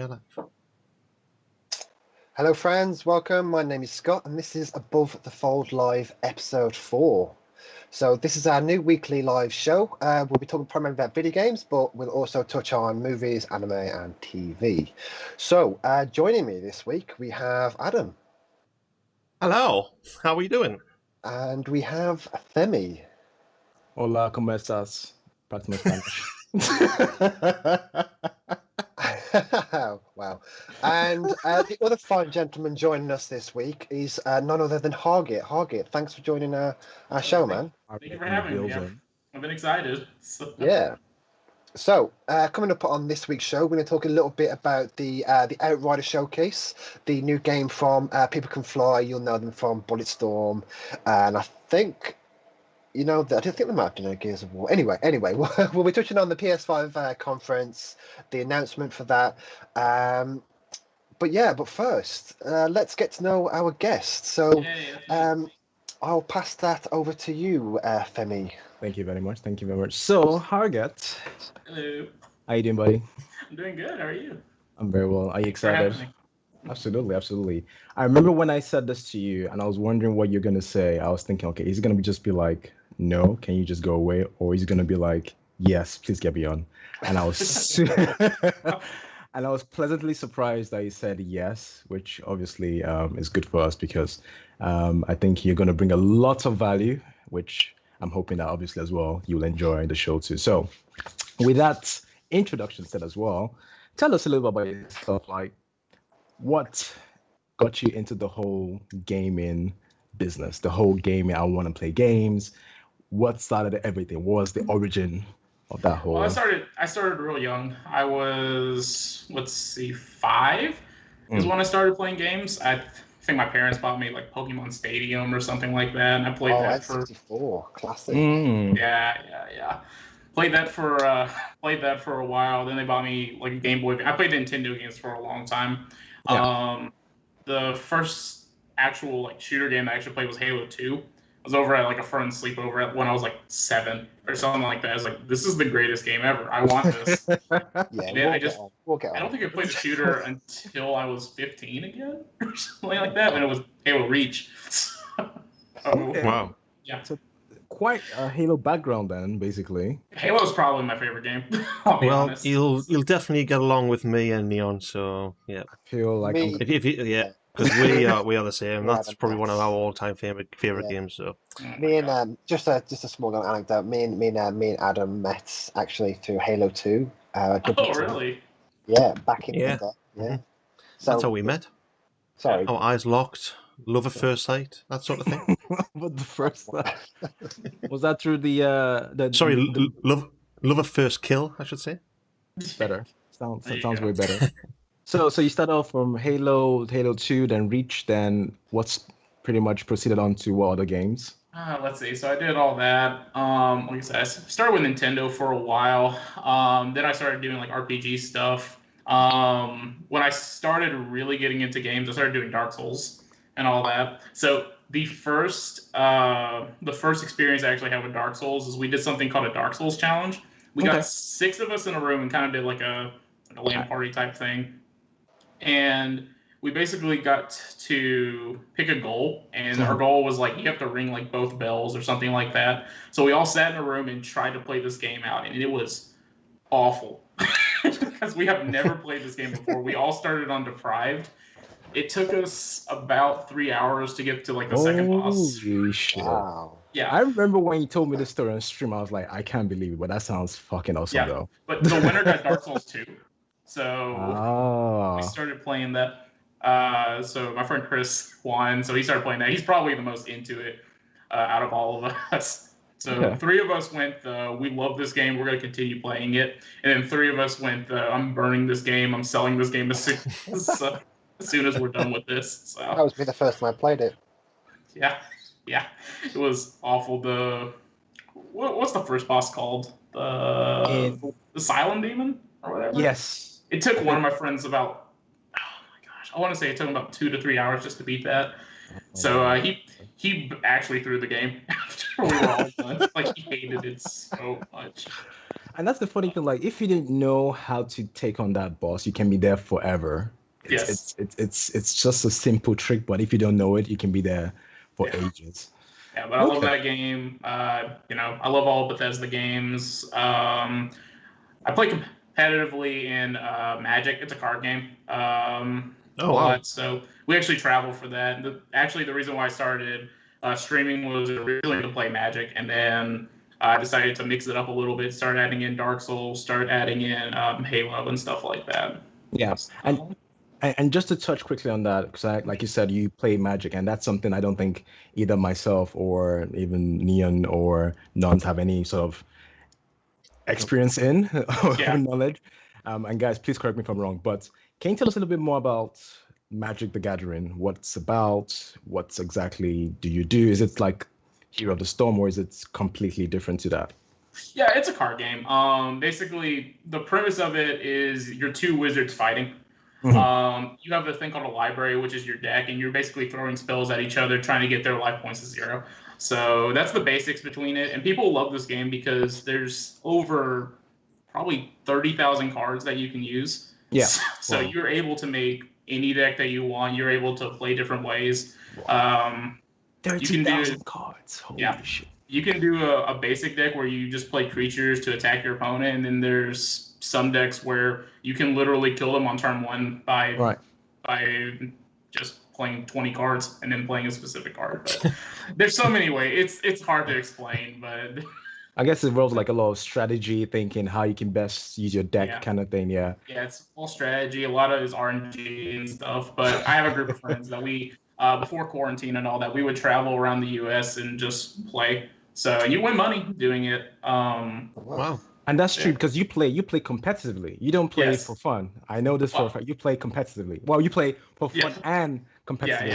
together. Hello friends, welcome. My name is Scott and this is Above the Fold Live episode 4. So this is our new weekly live show. We'll be talking primarily about video games, but we'll also touch on movies, anime and TV. So joining me this week we have Adam. Hello, how are you doing? And we have Femi. Hola, ¿cómo estás? Parte mi Spanish. Wow. And the other fine gentleman joining us this week is none other than Hargett. Hargett, thanks for joining our show, man. Thank you for having me. I've been excited. Yeah. So, coming up on this week's show, we're going to talk a little bit about the Outriders Showcase, the new game from People Can Fly. You'll know them from Bulletstorm, and I think, I don't think they might have done a Gears of War. Anyway, we'll be touching on the PS5 conference, the announcement for that. But first, let's get to know our guest. So, I'll pass that over to you, Femi. Thank you very much. So, Hargett. Hello. How you doing, buddy? I'm doing good. How are you? I'm very well. Are you excited? Absolutely. I remember when I said this to you, and I was wondering what you're gonna say. I was thinking, okay, he's gonna just be like, "No, can you just go away?" Or he's gonna be like, "Yes, please get me on." And I was and I was pleasantly surprised that he said yes, which obviously is good for us because I think you're gonna bring a lot of value, which I'm hoping that obviously as well you'll enjoy the show too. So, with that introduction said as well, tell us a little bit about yourself. Like, what got you into the whole gaming business? The whole gaming, I want to play games. What started everything? What was the origin of that whole? Well, I started real young. I was 5 is when I started playing games. I think my parents bought me like Pokemon Stadium or something like that, and I played that for 64 classic. Yeah. Played that for a while. Then they bought me like a Game Boy. I played Nintendo games for a long time. Yeah. The first actual like shooter game I actually played was Halo 2. I was over at like a friend's sleepover when I was like 7 or something like that. I was like, this is the greatest game ever. I want this. We'll get on. I don't think I played a shooter until I was 15 again or something like that. And it was Halo Reach. Wow. Yeah. So quite a Halo background then, basically. Halo is probably my favorite game. I'll be honest. You'll definitely get along with me and Neon. So yeah, I feel like Me- because we are the same. That's probably one of our all-time favorite games. So Me and just a small little anecdote. Me and Adam met actually through Halo 2. Oh, really? Yeah, back in Yeah. the day. Yeah. So that's how we met. sorry. Our eyes locked, love at first sight, that sort of thing. What the first was that through the Sorry, love at first kill, I should say. better. Sounds There you sounds go. way better. So you started off from Halo 2, then Reach, then what's pretty much proceeded on to what other games? Let's see. So I did all that. Like I said, I started with Nintendo for a while. Then I started doing like RPG stuff. When I started really getting into games, I started doing Dark Souls and all that. So the first experience I actually had with Dark Souls is we did something called a Dark Souls challenge. We Okay. got 6 of us in a room and kind of did like a LAN party type thing. And we basically got to pick a goal, and our goal was like you have to ring like both bells or something like that. So we all sat in a room and tried to play this game out, and it was awful because we have never played this game before. We all started on Deprived. It took us about 3 hours to get to like the second boss. Holy shit. Wow. Yeah, I remember when you told me this story on stream, I was like, I can't believe it, but that sounds fucking awesome Yeah. though. but the winner got Dark Souls 2. So Oh. we started playing that. So my friend Chris won, so he started playing that. He's probably the most into it out of all of us. So Okay. 3 of us went, we love this game, we're going to continue playing it. And then 3 of us went, I'm burning this game, I'm selling this game as soon as we're done with this. That So was me the first time I played it. yeah, it was awful. What's the first boss called? The Silent Demon or whatever? Yes. It took one of my friends about, oh my gosh, I want to say it took him about 2 to 3 hours just to beat that. So he actually threw the game after we were all done. Like he hated it so much. And that's the funny thing. Like, if you didn't know how to take on that boss, you can be there forever. It's just a simple trick, but if you don't know it, you can be there for ages. Yeah, but I love that game. I love all Bethesda games. I play competitively in Magic. It's a card game. Wow. So we actually travel for that. The reason why I started streaming was originally to play Magic, and then I decided to mix it up a little bit, start adding in Dark Souls, start adding in Halo and stuff like that. Yeah, and just to touch quickly on that, because like you said, you play Magic, and that's something I don't think either myself or even Neon or Nuns have any sort of experience in or knowledge. And guys, please correct me if I'm wrong, but can you tell us a little bit more about Magic the Gathering? What's about? What exactly do you do? Is it like Hero of the Storm, or is it completely different to that? Yeah, it's a card game. Basically, the premise of it is you're two wizards fighting. Mm-hmm. You have a thing called a library, which is your deck, and you're basically throwing spells at each other, trying to get their life points to 0. So that's the basics between it. And people love this game because there's over probably 30,000 cards that you can use. Yeah. So you're able to make any deck that you want. You're able to play different ways. 30,000 cards. Holy shit. You can do a basic deck where you just play creatures to attack your opponent, and then there's some decks where you can literally kill them on turn 1 by just playing 20 cards and then playing a specific card. But there's so many ways. It's hard to explain, but I guess it involves like a lot of strategy, thinking how you can best use your deck kind of thing. Yeah, it's all strategy. A lot of it is RNG and stuff. But I have a group of friends that we, before quarantine and all that, we would travel around the U.S. and just play. So you win money doing it. Wow. And that's true because you play competitively. You don't play for fun. I know this for a fact. You play competitively. Well, you play for fun and competitively.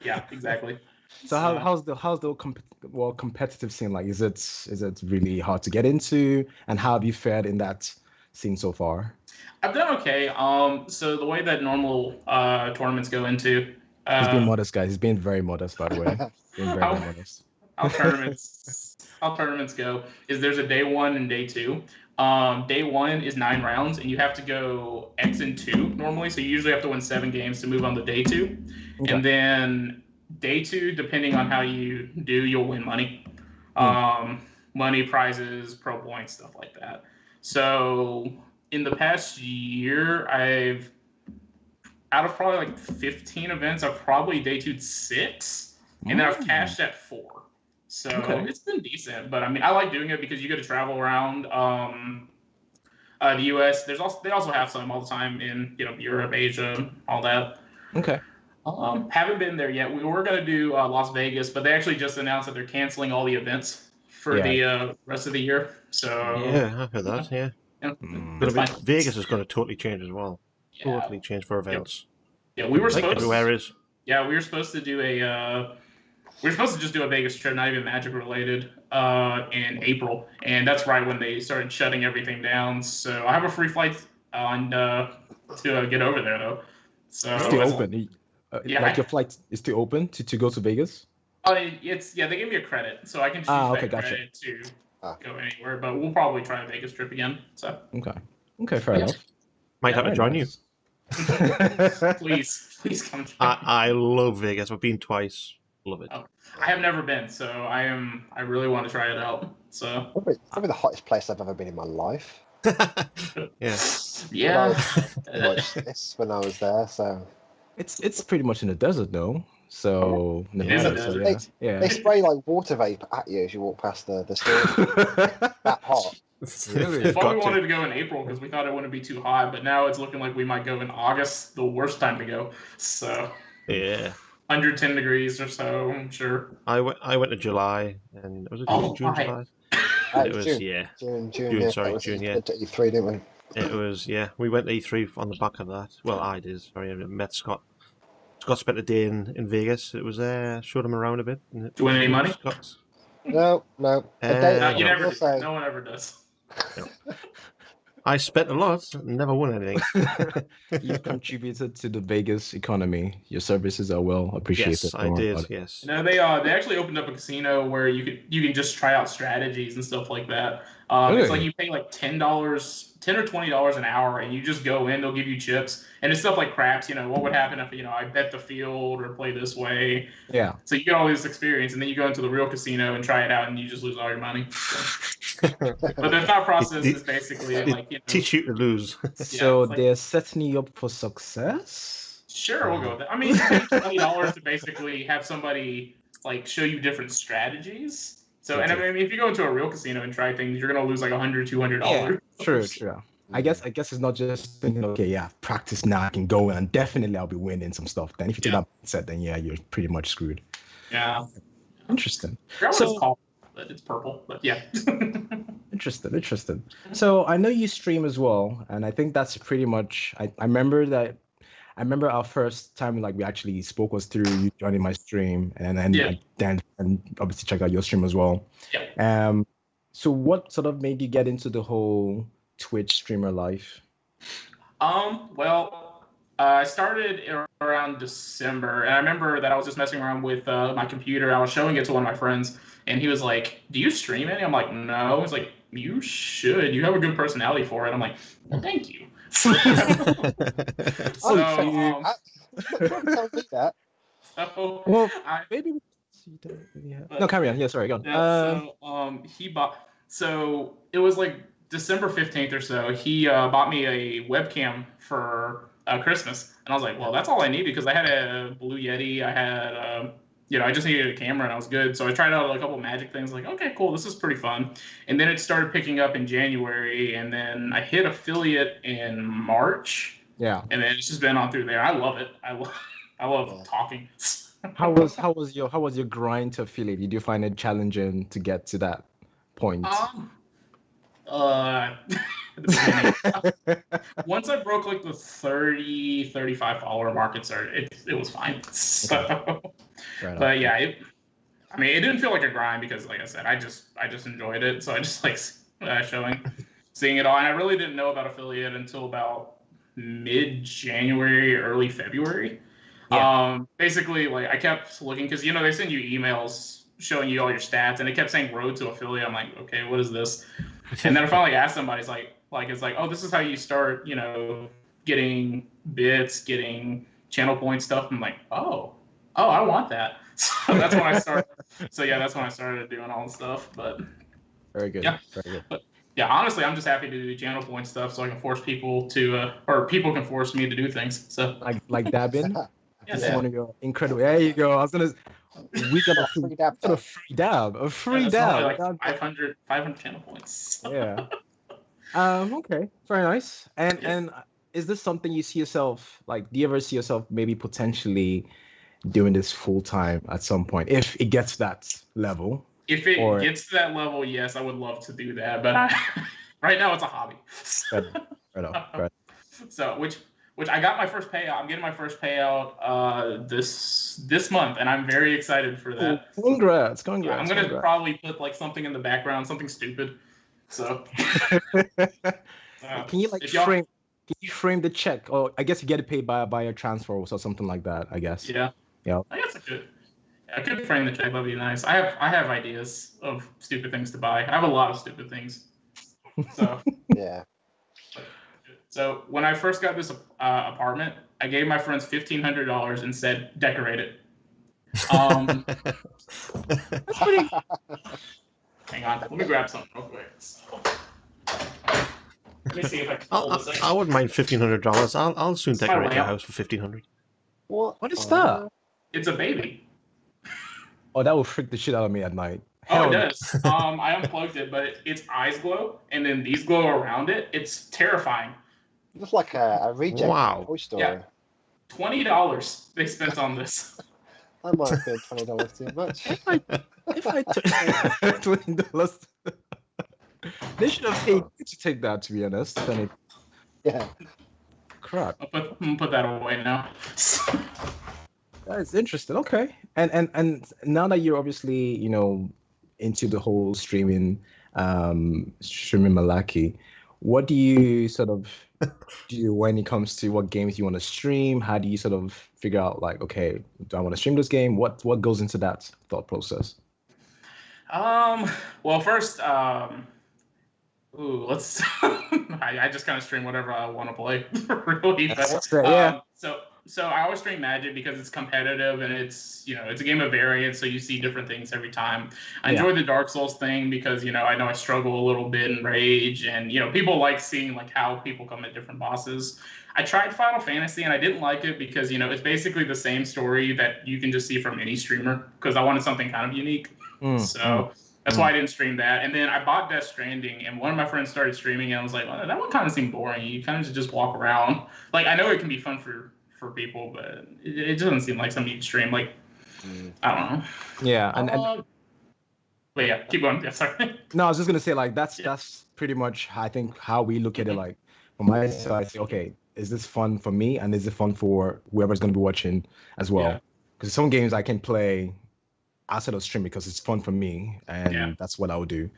Yeah, exactly. So how's the competitive scene like? Is it really hard to get into? And how have you fared in that scene so far? I've done okay. So the way that normal tournaments go into. He's being modest, guys. He's being very modest, by the way. Being very modest. How tournaments go is there's a day 1 and day 2. Day 1 is 9 rounds, and you have to go X and 2 normally. So you usually have to win 7 games to move on to day 2. Okay. And then day 2, depending on how you do, you'll win money. Money, prizes, pro points, stuff like that. So in the past year, out of probably like 15 events, I've probably day 2'd 6, and then I've cashed at 4. So it's been decent, but I mean, I like doing it because you get to travel around the U.S. They also have some all the time in Europe, Asia, all that. Okay. Haven't been there yet. We were gonna do Las Vegas, but they actually just announced that they're canceling all the events for the rest of the year. So yeah, I heard that. Yeah. Vegas is going to totally change as well. Yeah. Totally change for events. Yeah, we were supposed. Everywhere is. Yeah, we were supposed to do we were supposed to just do a Vegas trip, not even Magic related, in April, and that's right when they started shutting everything down. So I have a free flight to get over there though. So it's still open. Your flight is still open to go to Vegas. They gave me a credit, so I can choose credit to go anywhere. But we'll probably try a Vegas trip again. So okay, fair enough. Might have to join you. Please come join me. I love Vegas. I've been twice. Love it. I have never been, so I really want to try it out. So probably the hottest place I've ever been in my life. Yeah. When I was there, so it's pretty much in the desert though. So they spray like water vapor at you as you walk past the store. That hot. Really? We wanted to go in April because we thought it wouldn't be too hot, but now it's looking like we might go in August, the worst time to go. So 110 degrees or so, I'm sure. I went to July, and was it June, July? It was June. Sorry, June. Yeah. To E3, didn't we? It was we went to E3 on the back of that. Well, I did. Sorry, I met Scott. Scott spent a day in Vegas. It was showed him around a bit. Do you win any money? No. You never. No one ever does. I spent a lot, never won anything. You contributed to the Vegas economy. Your services are well appreciated. Yes, I Don't worry did. about it. Yes. No, they actually opened up a casino where you can just try out strategies and stuff like that. It's like Really? you pay like $10, $10 or $20 an hour, and you just go in. They'll give you chips, and it's stuff like craps. What would happen if I bet the field or play this way? Yeah. So you get all this experience, and then you go into the real casino and try it out, and you just lose all your money. So. But the thought process is basically like Teach you to lose. So it's like- they're setting you up for success? Sure, we'll go with that. I mean, you pay $20 to basically have somebody like show you different strategies. So, and I mean, if you go into a real casino and try things, you're gonna lose like $100, $200. Yeah, true. I guess it's not just thinking, okay, yeah, practice now, I can go and definitely I'll be winning some stuff. Then if you do that mindset, then yeah, you're pretty much screwed. Yeah. Interesting. I forgot what it's called, but it's purple. But yeah. Interesting. So I know you stream as well, and I think that's pretty much. I remember our first time we actually spoke was through you joining my stream, and then obviously check out your stream as well. Yeah. So what sort of made you get into the whole Twitch streamer life? Well, I started around December, and I remember that I was just messing around with my computer. I was showing it to one of my friends, and he was like, "Do you stream any?" I'm like, "No." He's like, "You should. You have a good personality for it." I'm like, "Well, thank you." So, well, maybe. No, carry on. Yeah, sorry, go on. So it was like December 15th or so. He bought me a webcam for Christmas, and I was like, well, that's all I need because I had a Blue Yeti. I had I just needed a camera and I was good. So I tried out a couple magic things. Like, okay, cool, this is pretty fun. And then it started picking up in January, and then I hit affiliate in March. Yeah. And then it's just been on through there. I love it. I love talking. How was your grind to affiliate? Did you find it challenging to get to that point? Once I broke like the 30, 35 follower market, it was fine. So, but yeah, it didn't feel like a grind because, like I said, I just enjoyed it. So I just like seeing it all, and I really didn't know about affiliate until about mid-January, early February. Yeah. Basically, like I kept looking because they send you emails showing you all your stats, and it kept saying road to affiliate. I'm like, okay, what is this? And then I finally asked somebody, it's like, oh, this is how you start, getting bits, getting channel point stuff. I'm like, oh, I want that. So that's when I started. So yeah, that's when I started doing all the stuff. But very good. Yeah. Very good. But yeah, honestly, I'm just happy to do channel point stuff so I can force people to, or people can force me to do things. So like dabbing. Yes. Just want to go incredible. There you go. We got a free dab. A free dab. Like 500 channel points. Yeah. Okay. Very nice. And is this something you see yourself like? Do you ever see yourself maybe potentially doing this full time at some point if it gets to that level? If it gets to that level, yes, I would love to do that. But right now, it's a hobby. Right. So which I got my first payout. I'm getting my first payout this month, and I'm very excited for that. Oh, congrats! I'm gonna probably put like something in the background, something stupid. So can you frame the check? Or I guess you get it paid by a transfer or something like that. I guess. Yeah. I guess I could frame the check. That'd be nice. I have ideas of stupid things to buy. I have a lot of stupid things. So yeah. So when I first got this apartment, I gave my friends $1,500 and said, decorate it. That's pretty... Hang on, let me grab something real quick. Let me see if I can pull this I wouldn't mind $1,500. I'll soon decorate your house for $1,500. What is that? It's a baby. Oh, that will freak the shit out of me at night. Oh, it does. I unplugged it, but its eyes glow, and then these glow around it. It's terrifying. Looks like a reject Toy Story. Yeah. $20 they spent on this. I might have paid $20 too much. If I took $20, they should have paid to take that. To be honest, yeah. Crap. I'm gonna put that away now. That's interesting. Okay, and now that you're obviously into the whole streaming Malaki, What do you sort of do when it comes to what games you want to stream? How do you sort of figure out like, okay, do I want to stream this game? What goes into that thought process? Well, first, let's. I just kind of stream whatever I want to play, really. That's fair, yeah. So I always stream Magic because it's competitive and it's it's a game of variance, so you see different things every time. I enjoy the Dark Souls thing because I know I struggle a little bit in Rage, and people like seeing like how people come at different bosses. I tried Final Fantasy and I didn't like it because it's basically the same story that you can just see from any streamer, because I wanted something kind of unique. That's why I didn't stream that. And then I bought Death Stranding, and one of my friends started streaming, and I was like, well, that one kind of seemed boring. You kind of just walk around. Like, I know it can be fun for people, but it doesn't seem like something you'd stream. Like, I don't know. Yeah, but yeah, keep going. Yeah, sorry. No, I was just gonna say like that's pretty much I think how we look at it. Like from my side, I say, okay, is this fun for me, and is it fun for whoever's gonna be watching as well? Because some games I can play outside of stream because it's fun for me, and that's what I would do.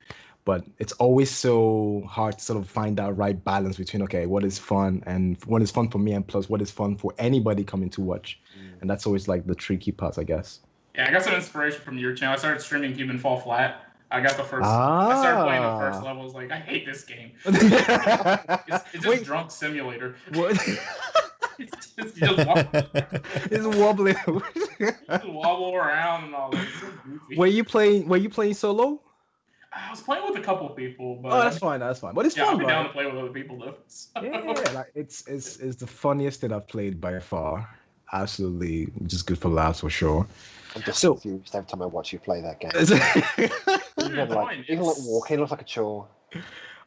But it's always so hard to sort of find that right balance between, okay, what is fun and what is fun for me, and plus what is fun for anybody coming to watch. And that's always like the tricky part, I guess. Yeah, I got some inspiration from your channel. I started streaming Human Fall Flat. I got the first. I started playing the first level. I was like, I hate this game. It's just drunk simulator. What? It's just wobble. It's wobbling. Just wobble around and all that. It's so goofy. Were you playing solo? I was playing with a couple people, but that's fine. But it's fun. I'll be down to play with other people though. So. Yeah, like it's the funniest thing I've played by far. Absolutely, just good for laughs for sure. I'm just confused every time I watch you play that game. even like walking looks like a chore.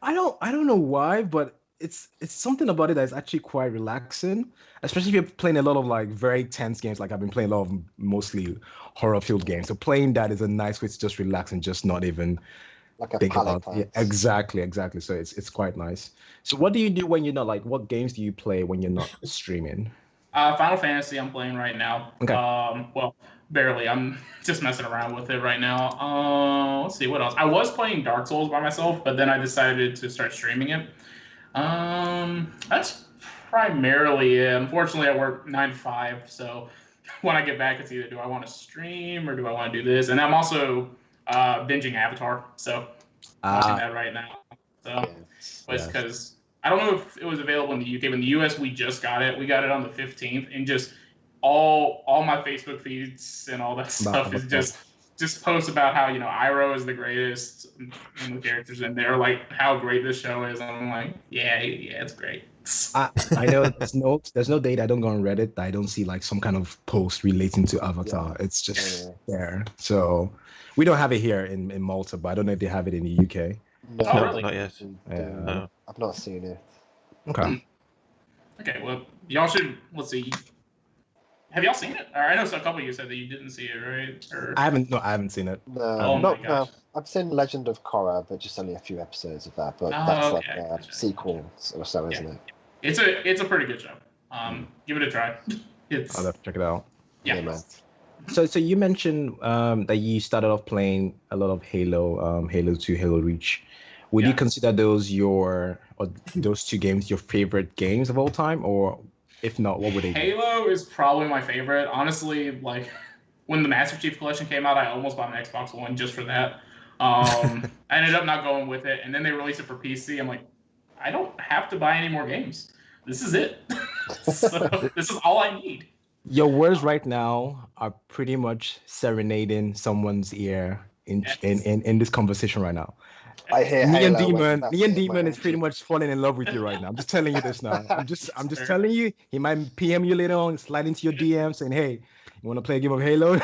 I don't know why, but it's something about it that's actually quite relaxing, especially if you're playing a lot of like very tense games. Like I've been playing a lot of mostly horror-filled games, so playing that is a nice way to just relax and just not even like a think about. palate. Yeah, exactly. So it's quite nice. So what do you do when you're not like? What games do you play when you're not streaming? Final Fantasy I'm playing right now. Okay. Well, barely. I'm just messing around with it right now. Let's see what else. I was playing Dark Souls by myself, but then I decided to start streaming it. That's primarily it. Unfortunately, I work 9 to 5, so when I get back, it's either do I want to stream or do I want to do this. And I'm also binging Avatar, so I'm watching that right now. So it's because I don't know if it was available in the UK, but in the US we just got it. We got it on the 15th, and just all my Facebook feeds and all that stuff is just posts about how Iroh is the greatest and the characters in there, like how great this show is. I'm like, yeah, it's great. I know there's no date I don't go on Reddit that I don't see like some kind of post relating to Avatar. It's just there. So we don't have it here in Malta, but I don't know if they have it in the UK. No, really? Not yet. No. I've not seen it. Okay. Okay, well, y'all should. Let's see. Have y'all seen it? Or I know a couple of you said that you didn't see it, right? Or... I haven't seen it. No, no. I've seen Legend of Korra, but just only a few episodes of that. But that's like a sequel or so, isn't it? It's a pretty good show. Give it a try. I'll have to check it out. Yeah. Man. So you mentioned that you started off playing a lot of Halo, Halo 2, Halo Reach. Would you consider those those two games your favorite games of all time, or if not, what would they be? Halo is probably my favorite. Honestly, like when the Master Chief Collection came out, I almost bought an Xbox One just for that. I ended up not going with it, and then they released it for PC. I'm like, I don't have to buy any more games. This is it. So this is all I need. Your words right now are pretty much serenading someone's ear in this conversation right now. I hear NeonDemon is pretty much falling in love with you right now. I'm just telling you this now. I'm just telling you. He might PM you later on, slide into your DM saying, "Hey, you want to play a game of Halo?"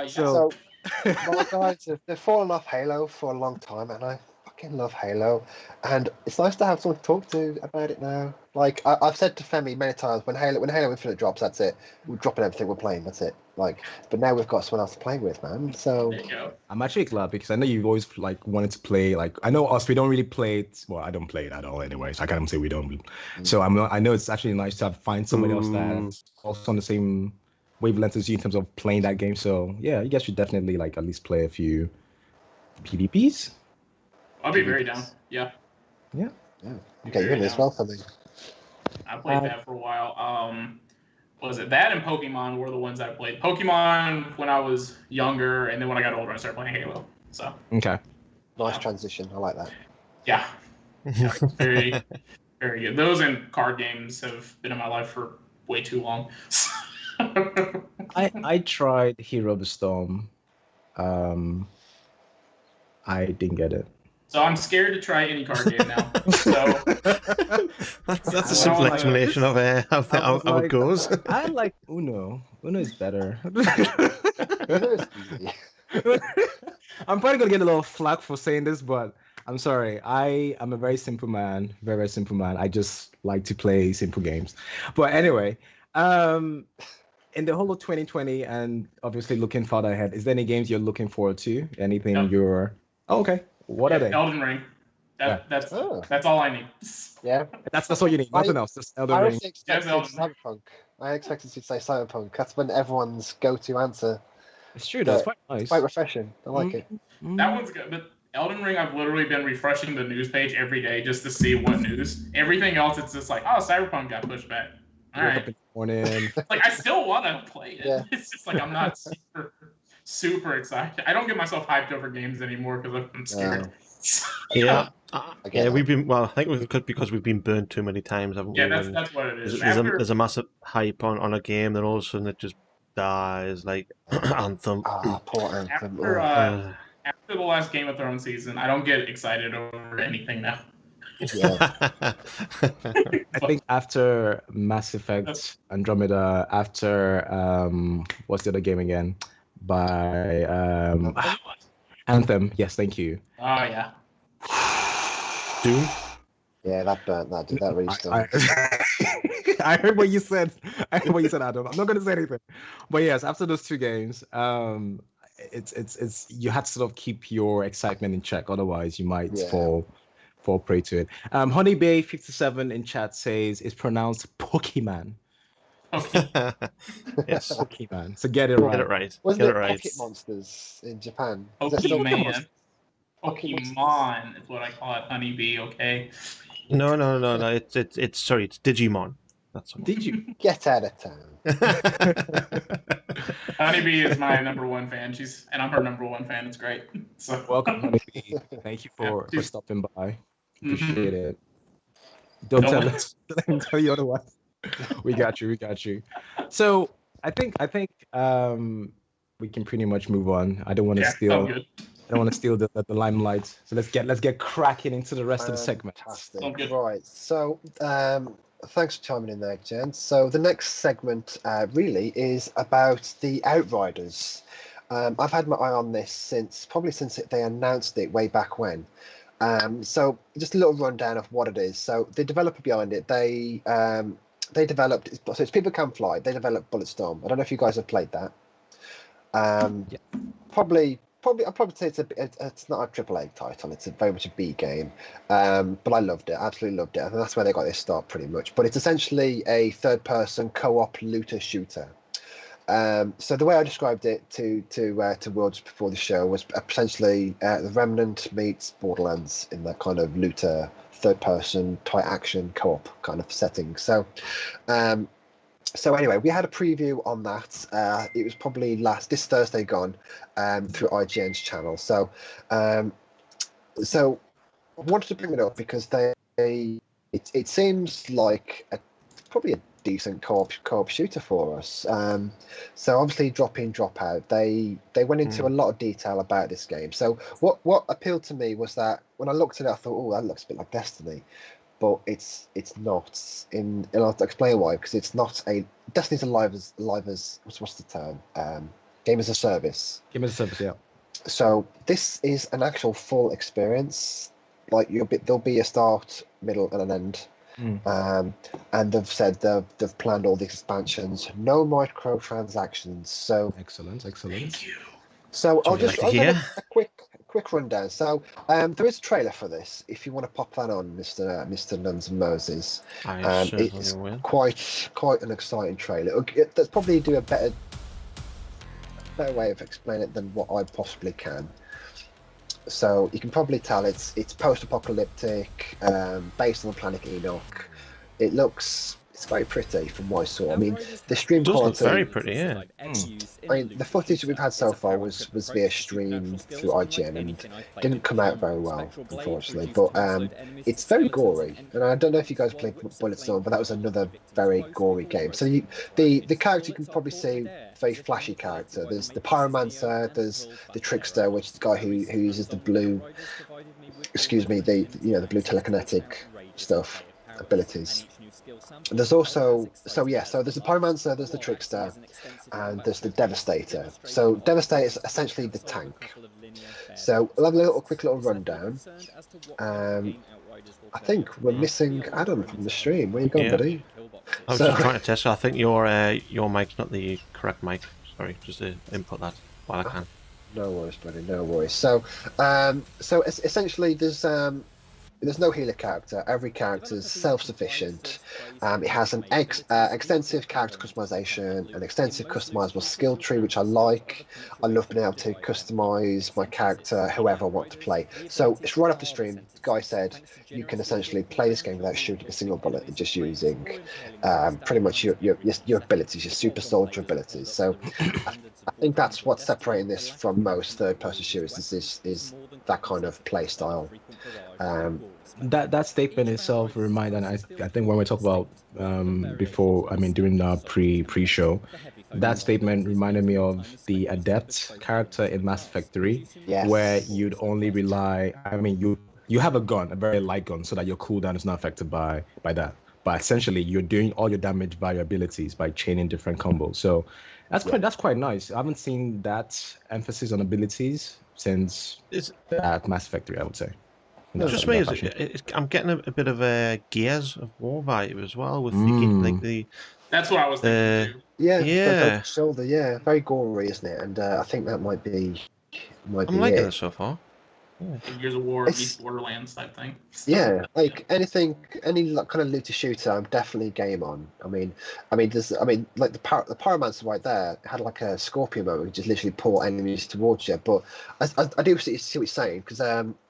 So my guys, they've fallen off Halo for a long time, and I fucking love Halo. And it's nice to have someone to talk to about it now. Like I've said to Femi many times, when Halo Infinite drops, that's it. We're dropping everything we're playing. That's it. Like, but now we've got someone else to play with, man. So I'm actually glad because I know you've always like wanted to play. Like I know us, we don't really play it. Well, I don't play it at all anyway, so I can't say we don't. So I know it's actually nice to find somebody else that's also on the same wavelength as you in terms of playing that game. So yeah, you guys should definitely like at least play a few PvPs. I'll be very down. Yeah. Yeah. Yeah. Okay, you're in as well for me. I played that for a while. Was it that and Pokemon were the ones I played? Pokemon when I was younger, and then when I got older, I started playing Halo. So Okay. Nice transition. I like that. yeah, very, very good. Those and card games have been in my life for way too long. I tried Hero of the Storm. I didn't get it. So I'm scared to try any card game now. So that's a simple explanation of how it goes. I like Uno. Uno is better. I'm probably gonna get a little flack for saying this, but I'm sorry. I am a very simple man. Very, very simple man. I just like to play simple games. But anyway, in the whole of 2020 and obviously looking farther ahead, is there any games you're looking forward to? Anything you're... Oh, okay. What are they? Elden Ring. That's all I need. Yeah. That's all you need. Nothing else. Just Elden Ring. Cyberpunk. I expected you to say Cyberpunk. That's been everyone's go-to answer. It's true. That's quite nice. Quite refreshing. I like it. That one's good. But Elden Ring, I've literally been refreshing the news page every day just to see what news. Everything else, it's just like, oh, Cyberpunk got pushed back. All right. Like, I still want to play it. Yeah. It's just like I'm not super excited. I don't get myself hyped over games anymore because I'm scared. Yeah. We've been. Well, I think we could because we've been burned too many times, haven't we? Yeah, that's what it is. There's a massive hype on a game, then all of a sudden it just dies, like Anthem. Poor Anthem. After the last Game of Thrones season, I don't get excited over anything now. Yeah. I think after Mass Effect Andromeda, after what's the other game again? By Anthem. Yes, thank you. Oh yeah. Doom. Yeah, that burnt. That really stung. I heard what you said. Adam. I'm not going to say anything. But yes, after those two games, it's you had to sort of keep your excitement in check. Otherwise, you might fall prey to it. Honeybay57 in chat says it's pronounced Pokemon. Okay. Yes. Pokemon. So get it right. Get it right. Wasn't it Pocket Monsters in Japan? Pokemon. Pokemon is what I call it. Honeybee. Okay. No. It's sorry. It's Digimon. That's what. Did you get out of town? Honeybee is my #1 fan. And I'm her #1 fan. It's great. So welcome, Honeybee. Thank you for stopping by. Appreciate it. Don't tell us. Let me tell you otherwise. We got you. So I think we can pretty much move on. I don't want to steal. I don't want to steal the limelight. So let's get cracking into the rest of the segment. Fantastic. Right. So thanks for chiming in there, Jen. So the next segment really is about the Outriders. I've had my eye on this since they announced it way back when. So just a little rundown of what it is. So the developer behind it, they developed. So it's People Can Fly. They developed Bulletstorm. I don't know if you guys have played that. Probably. I'd probably say it's not a AAA title. It's very much a B game. But I loved it. Absolutely loved it. And that's where they got their start, pretty much. But it's essentially a third-person co-op looter shooter. So the way I described it to Worlds before the show was essentially the Remnant meets Borderlands in that kind of looter third-person tight action co-op kind of setting. So anyway, we had a preview on that. It was probably this Thursday gone through IGN's channel. So I wanted to bring it up because it seems like probably a decent co-op shooter for us. So obviously drop in, drop out. They went into a lot of detail about this game. So what appealed to me was that when I looked at it, I thought, oh, that looks a bit like Destiny. But it's not. And I'll explain why, because it's not a Destiny's live as what's the term? Game as a service. Game as a service, yeah. So this is an actual full experience. Like there'll be a start, middle, and an end. And they've said they've planned all the expansions. No microtransactions. So excellent. Thank you. So I'll give a quick rundown. So there is a trailer for this. If you want to pop that on, Mr. Nuns and Moses, it's quite an exciting trailer. Let's probably do a better way of explaining it than what I possibly can. So you can probably tell it's post-apocalyptic, based on the planet Enoch. It's very pretty from what I saw. I mean, the stream It does look quality. very pretty, yeah. I mean, the footage that we've had so far was via stream through IGN and didn't come out very well, unfortunately. But it's very gory, and I don't know if you guys played Bulletstorm, but that was another very gory game. So the character you can probably see, very flashy character. There's the Pyromancer, there's the Trickster, which is the guy who uses the blue, the blue telekinetic stuff abilities. There's also so there's the Pyromancer, there's the Trickster, and there's the Devastator. So Devastator is essentially the tank. So we'll have a quick little rundown. I think we're missing Adam from the stream. Where you going, buddy? I was just trying to test. I think your mic's not the correct mic. Sorry, just to input that while I can. No worries, buddy. No worries. So essentially, there's no healer character. Every character is self-sufficient. It has an extensive character customization, an extensive customizable skill tree, which I like. I love being able to customize my character whoever I want to play. So it's right off the stream. The guy said you can essentially play this game without shooting a single bullet and just using pretty much your abilities, your super soldier abilities. So I think that's what's separating this from most third-person shooters is that kind of play style. That statement itself reminded, I think when we talk about during our pre-show, that statement reminded me of the Adept character in Mass Effect 3, yes. Where you'd only rely, you have a gun, a very light gun, so that your cooldown is not affected by that. But essentially, you're doing all your damage by your abilities, by chaining different combos. So that's quite nice. I haven't seen that emphasis on abilities since that Mass Effect 3, I would say. Just me, I'm getting a bit of a Gears of War vibe as well with the. That's what I was thinking too. Yeah. Shoulder, very gory, isn't it? And I think that might be. I'm liking it so far. Gears of War meets Borderlands type thing. Yeah, like any kind of looter shooter, I'm definitely game on. I mean, like the Pyromancer right there had like a Scorpion mode, which just literally pull enemies towards you. But I do see what you're saying, because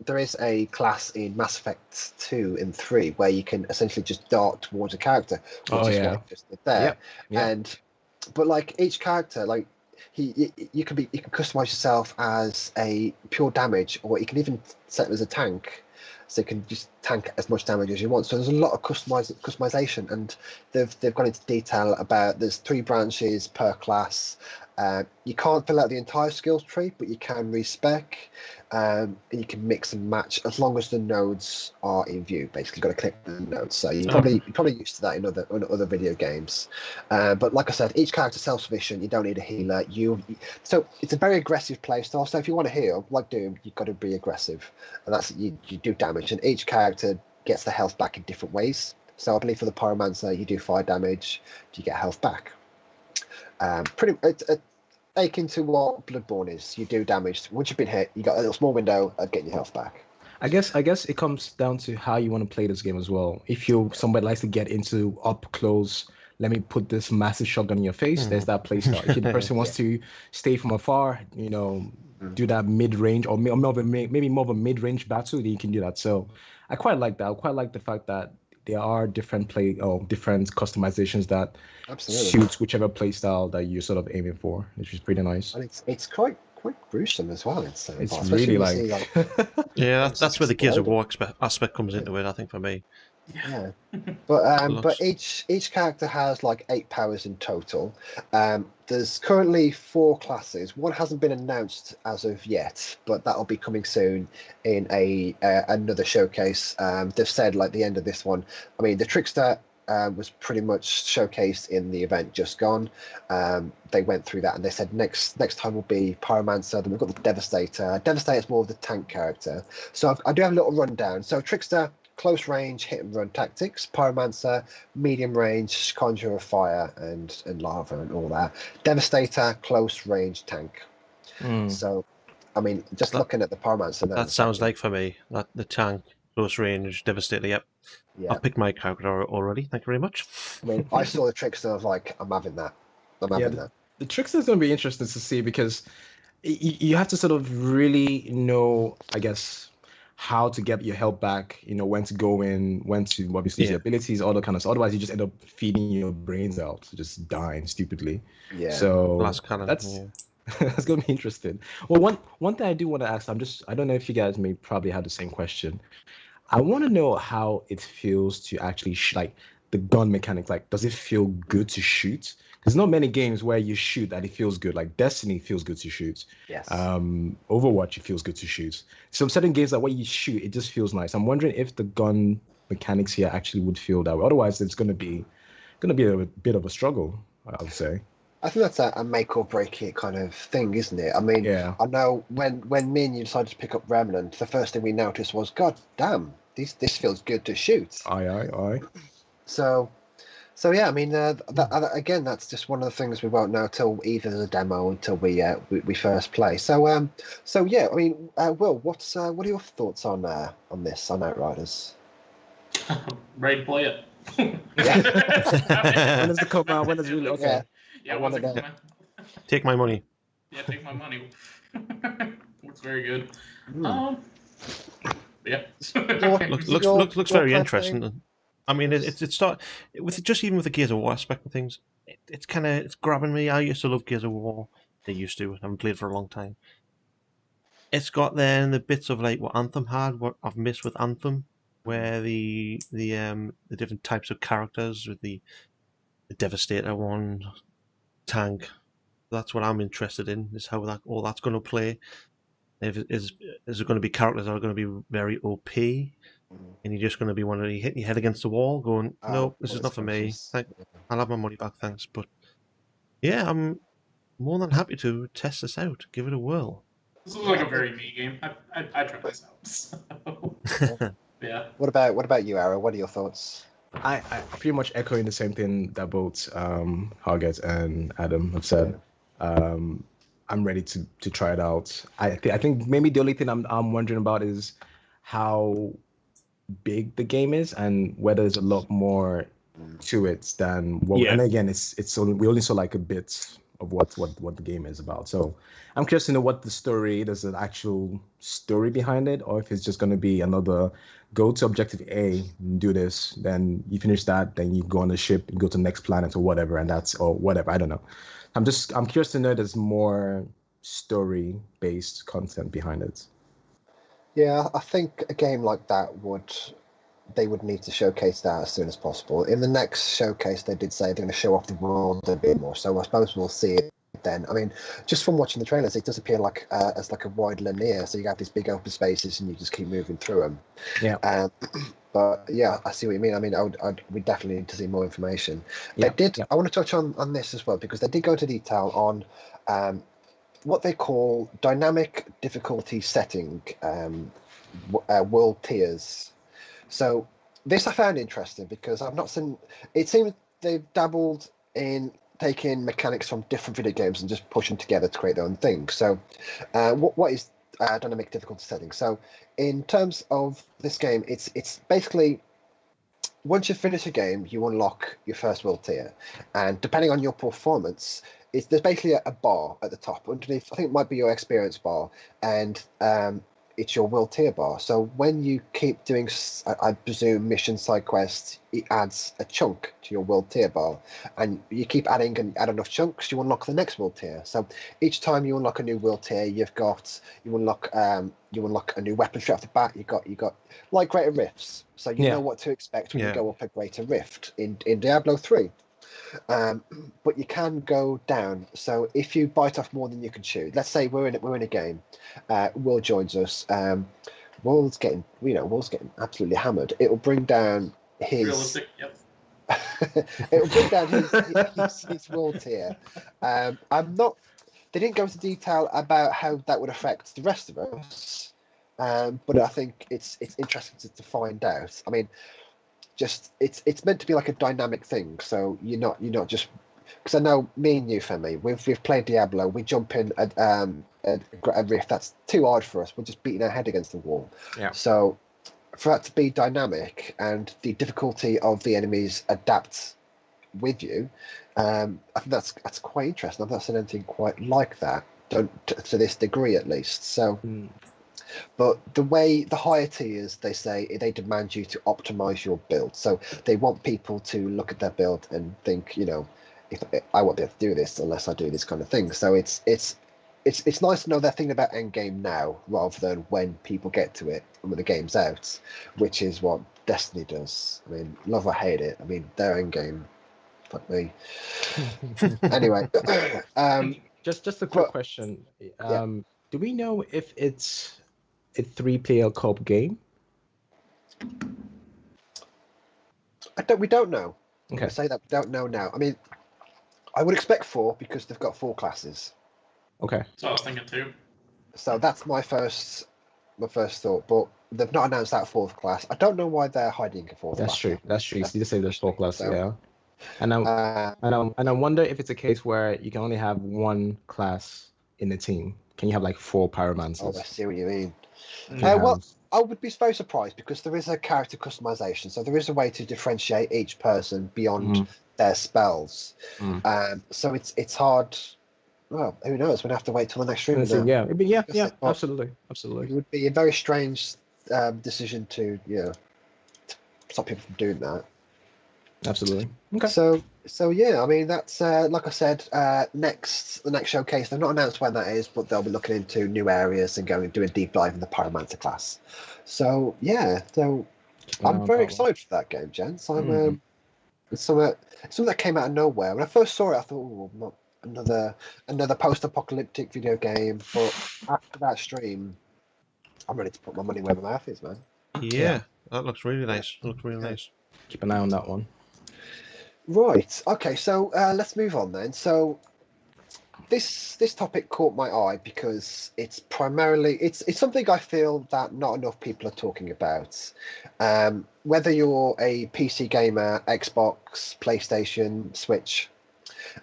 there is a class in Mass Effect 2 and 3 where you can essentially just dart towards a character, which is just there. Yep. But like each character, like. You can customize yourself as a pure damage, or you can even set them as a tank, so you can just tank as much damage as you want. So there's a lot of customization, and they've gone into detail about there's 3 branches per class. You can't fill out the entire skills tree, but you can respec, and you can mix and match as long as the nodes are in view. Basically, you've got to click the nodes. So you're probably used to that in other video games. But like I said, each character is self-sufficient. You don't need a healer. So it's a very aggressive play style. So if you want to heal, like Doom, you've got to be aggressive, and that's you do damage. And each character gets the health back in different ways. So I believe for the Pyromancer, you do fire damage, you get health back. Akin to what Bloodborne is, you do damage. Once you've been hit, you got a little small window of getting your health back. I guess it comes down to how you want to play this game as well. If somebody likes to get into up close, let me put this massive shotgun in your face, there's that play style. If the person wants to stay from afar, do that mid-range, or maybe more of a mid-range battle, then you can do that. So I quite like that. I quite like the fact that there are different customizations that suits whichever play style that you're sort of aiming for, which is pretty nice. And it's quite gruesome as well. It's really like that's where the Gears of War aspect comes into it, I think, for me. Yeah, but each character has like 8 powers in total. There's currently 4 classes. One hasn't been announced as of yet, but that'll be coming soon in another showcase. They've said like the end of this one. I mean, the Trickster was pretty much showcased in the event just gone. They went through that and they said next time will be Pyromancer. Then we've got the Devastator. Devastator's more of the tank character. So I do have a little rundown. So Trickster, close range hit and run tactics. Pyromancer, medium range conjure of fire and lava and all that. Devastator, close range tank. So I mean, just looking at the Pyromancer now, that sounds like for me that the tank, close range, Devastator. Yep. Yeah. I've picked my character already. Thank you very much. I mean, I saw the Trickster. I was like, I'm having that. I'm having that. The Trickster is going to be interesting to see, because you have to sort of really know, I guess, how to get your health back, when to go in, when to obviously use your abilities, all that kind of stuff. Otherwise, you just end up feeding your brains out, just dying stupidly. Yeah. So Glass cannon. that's Yeah. that's gonna be interesting. Well, one thing I do want to ask, I don't know if you guys may probably have the same question. I want to know how it feels to actually like the gun mechanics. Like, does it feel good to shoot? There's not many games where you shoot that it feels good. Like Destiny feels good to shoot. Yes. Overwatch, it feels good to shoot. Some certain games that when you shoot, it just feels nice. I'm wondering if the gun mechanics here actually would feel that way. Otherwise, it's gonna be a bit of a struggle, I would say. I think that's a make or break it kind of thing, isn't it? I mean, Yeah. I know when me and you decided to pick up Remnant, the first thing we noticed was, God damn, this feels good to shoot. Aye. So yeah, I mean, again, that's just one of the things we won't know till either the demo until we first play. So yeah, I mean, Will, what are your thoughts on this on Outriders? Ready to play it. When does it come out? When does it really? Okay. Yeah, once it comes out. Take my money. Yeah, take my money. Looks very good. Hmm. Yeah. Looks very interesting. I mean, it's start with just even with the Gears of War aspect of things. It's grabbing me. I used to love Gears of War. I used to. I haven't played for a long time. It's got then the bits of like what Anthem had. What I've missed with Anthem, where the different types of characters with the Devastator one, tank. That's what I'm interested in. Is how all that's going to play. Is there going to be characters that are going to be very OP, and you're just going to be one of hitting your head against the wall, going, "No, this is not for me. I'll have my money back, thanks." But yeah, I'm more than happy to test this out, give it a whirl. This looks like a very me game. I try this out. So. Yeah. What about you, Ara? What are your thoughts? I pretty much echoing the same thing that both Hargett and Adam have said. I'm ready to try it out. I think maybe the only thing I'm wondering about is how big the game is and whether there's a lot more to it than what. Yeah. And again, we only saw like a bit of what the game is about. So I'm curious to know what the story. There's an actual story behind it, or if it's just going to be another go to objective A, do this, then you finish that, then you go on the ship and go to the next planet or whatever, or whatever. I don't know. I'm curious to know there's more story-based content behind it. Yeah, I think a game like that they would need to showcase that as soon as possible. In the next showcase, they did say they're going to show off the world a bit more, so I suppose we'll see it then. I mean, just from watching the trailers, it does appear like as like a wide linear, so you have these big open spaces and you just keep moving through them. Yeah. But yeah, I see what you mean. I mean, we definitely need to see more information. Yeah. They did. Yeah. I want to touch on this as well because they did go into detail on what they call dynamic difficulty setting, world tiers. So this I found interesting because I've not seen. It seems they've dabbled in taking mechanics from different video games and just pushing together to create their own thing. So, what is dynamic difficulty setting? So, in terms of this game, it's basically once you finish a game, you unlock your first world tier, and depending on your performance, there's basically a bar at the top underneath. I think it might be your experience bar, and it's your world tier bar. So when you keep doing, I presume, mission side quests, it adds a chunk to your world tier bar, and you keep adding and add enough chunks, you unlock the next world tier. So each time you unlock a new world tier, you unlock a new weapon straight off the bat. You got like greater rifts, so you know what to expect when you go up a greater rift in Diablo 3. But you can go down. So if you bite off more than you can chew, let's say we're in a game, Will joins us. Will's getting absolutely hammered. It'll bring down his realistic. Yep. It'll bring down his world tier. They didn't go into detail about how that would affect the rest of us, but I think it's interesting to find out. I mean, just it's meant to be like a dynamic thing, so you're not just, because I know me and you, Femi, we've played Diablo, we jump in at a rift that's too hard for us, we're just beating our head against the wall. Yeah. So for that to be dynamic and the difficulty of the enemies adapt with you, I think that's quite interesting. I've not seen anything quite like that. don't to this degree at least. So, but the higher tiers, they say they demand you to optimize your build. So they want people to look at their build and think, if I won't be able to do this unless I do this kind of thing. So it's nice to know they're thinking about end game now rather than when people get to it and when the game's out, which is what Destiny does. I mean, love or hate it. I mean, their end game, fuck me. Anyway, just a quick question. Do we know if it's a 3-player co-op game? We don't know. Okay. I say that we don't know now. I mean, I would expect 4 because they've got 4 classes. Okay. So I was thinking too. So that's my first thought, but they've not announced that 4th class. I don't know why they're hiding a 4th class. That's true. That's true. You just say there's 4 classes, So, yeah. And I wonder if it's a case where you can only have 1 class in a team. Can you have like 4 pyromancers? Oh, I see what you mean. Yeah. Well, I would be very surprised because there is a character customization, so there is a way to differentiate each person beyond their spells. So it's hard. Well, who knows? We'd have to wait till the next stream. Yeah, absolutely. It would be a very strange decision to stop people from doing that. Absolutely. Okay. So yeah, I mean that's like I said, the next showcase. They've not announced when that is, but they'll be looking into new areas and do a deep dive in the Pyromancer class. So yeah, I'm very excited for that game, gents. It's something that came out of nowhere. When I first saw it, I thought, not another post-apocalyptic video game. But after that stream, I'm ready to put my money where my mouth is, man. Yeah, that looks really nice. Nice. Keep an eye on that one. Right. Okay. So let's move on then. So this topic caught my eye because it's something I feel that not enough people are talking about. Whether you're a PC gamer, Xbox, PlayStation, Switch,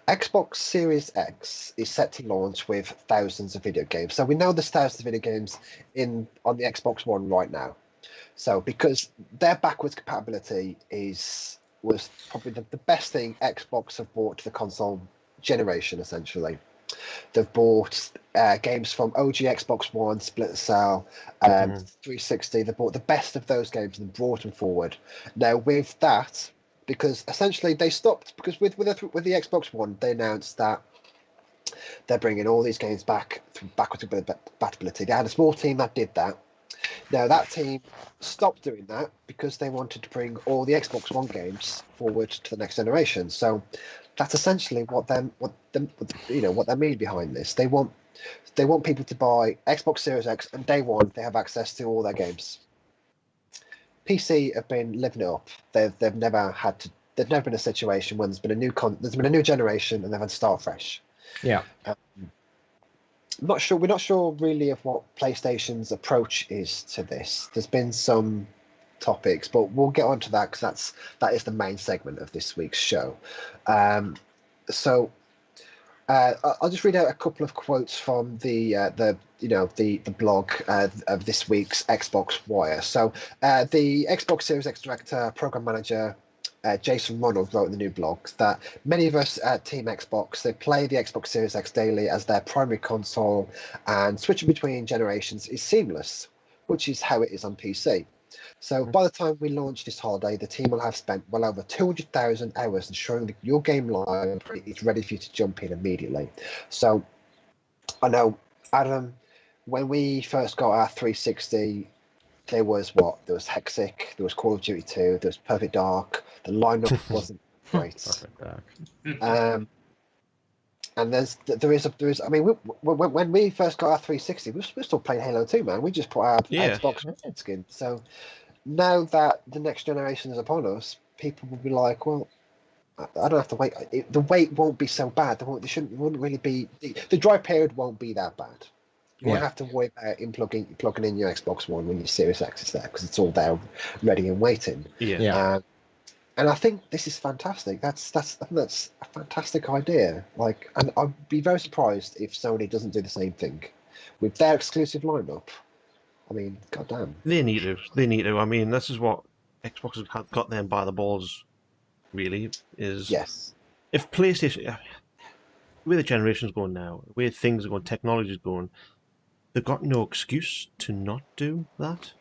Xbox Series X is set to launch with thousands of video games. So we know there's thousands of video games on the Xbox One right now. So because their backwards compatibility was probably the best thing Xbox have brought to the console generation, essentially. They've bought games from OG Xbox One, Splinter Cell, 360. They bought the best of those games and brought them forward. Now with that, because essentially they stopped, because with the Xbox One, they announced that they're bringing all these games back through backwards compatibility. They had a small team that did that. Now that team stopped doing that because they wanted to bring all the Xbox One games forward to the next generation. So that's essentially what they mean behind this. They want people to buy Xbox Series X, and day one they have access to all their games. PC have been living it up. They've never been a situation when there's been a new generation and they've had to start fresh. Yeah. We're not sure really of what PlayStation's approach is to this. There's been some topics, but we'll get onto that because that is the main segment of this week's show. So I'll just read out a couple of quotes from the blog of this week's Xbox Wire. So the Xbox Series X director, program manager, Jason Ronald wrote in the new blog that many of us at Team Xbox, they play the Xbox Series X daily as their primary console, and switching between generations is seamless, which is how it is on PC. So by the time we launch this holiday, the team will have spent well over 200,000 hours ensuring that your game library is ready for you to jump in immediately. So I know, Adam, when we first got our 360, there was Hexic, there was Call of Duty 2, there was Perfect Dark. The lineup wasn't great. Perfect Dark. And there is. I mean, when we first got our 360, we were still playing Halo 2, man. We just put our Xbox skin. So now that the next generation is upon us, people will be like, well, I don't have to wait. The wait won't be so bad. Wouldn't really be. The dry period won't be that bad. You won't have to worry about plugging in your Xbox One when your Series X is there, because it's all there, ready and waiting. Yeah. And I think this is fantastic. I think that's a fantastic idea. And I'd be very surprised if Sony doesn't do the same thing with their exclusive lineup. I mean, goddamn. They need to. I mean, this is what Xbox has got them by the balls. Really, is yes. If PlayStation, where the generation's going now, where things are going, technology's going, they've got no excuse to not do that.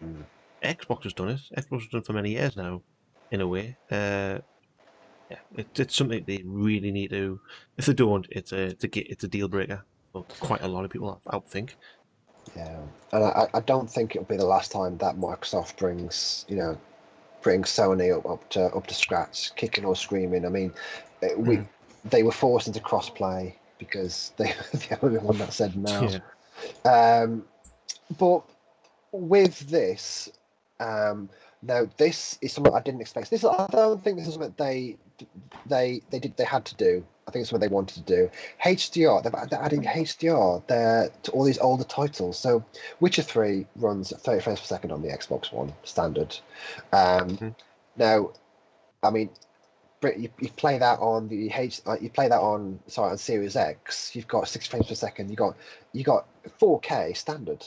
Xbox has done it. Xbox has done it for many years now, in a way. It's something they really need to. If they don't, it's a deal breaker for quite a lot of people, I would think. Yeah, and I don't think it'll be the last time that Microsoft brings Sony up to scratch, kicking or screaming. I mean, they were forced into crossplay because they were the only one that said no. Yeah. But with this, now this is something I didn't expect. I don't think this is something they had to do. I think it's what they wanted to do. HDR, they're adding HDR there to all these older titles. So Witcher 3 runs at 30 frames per second on the Xbox One standard. Now, I mean, you play that on the on Series X. You've got 60 frames per second. You got 4K standard.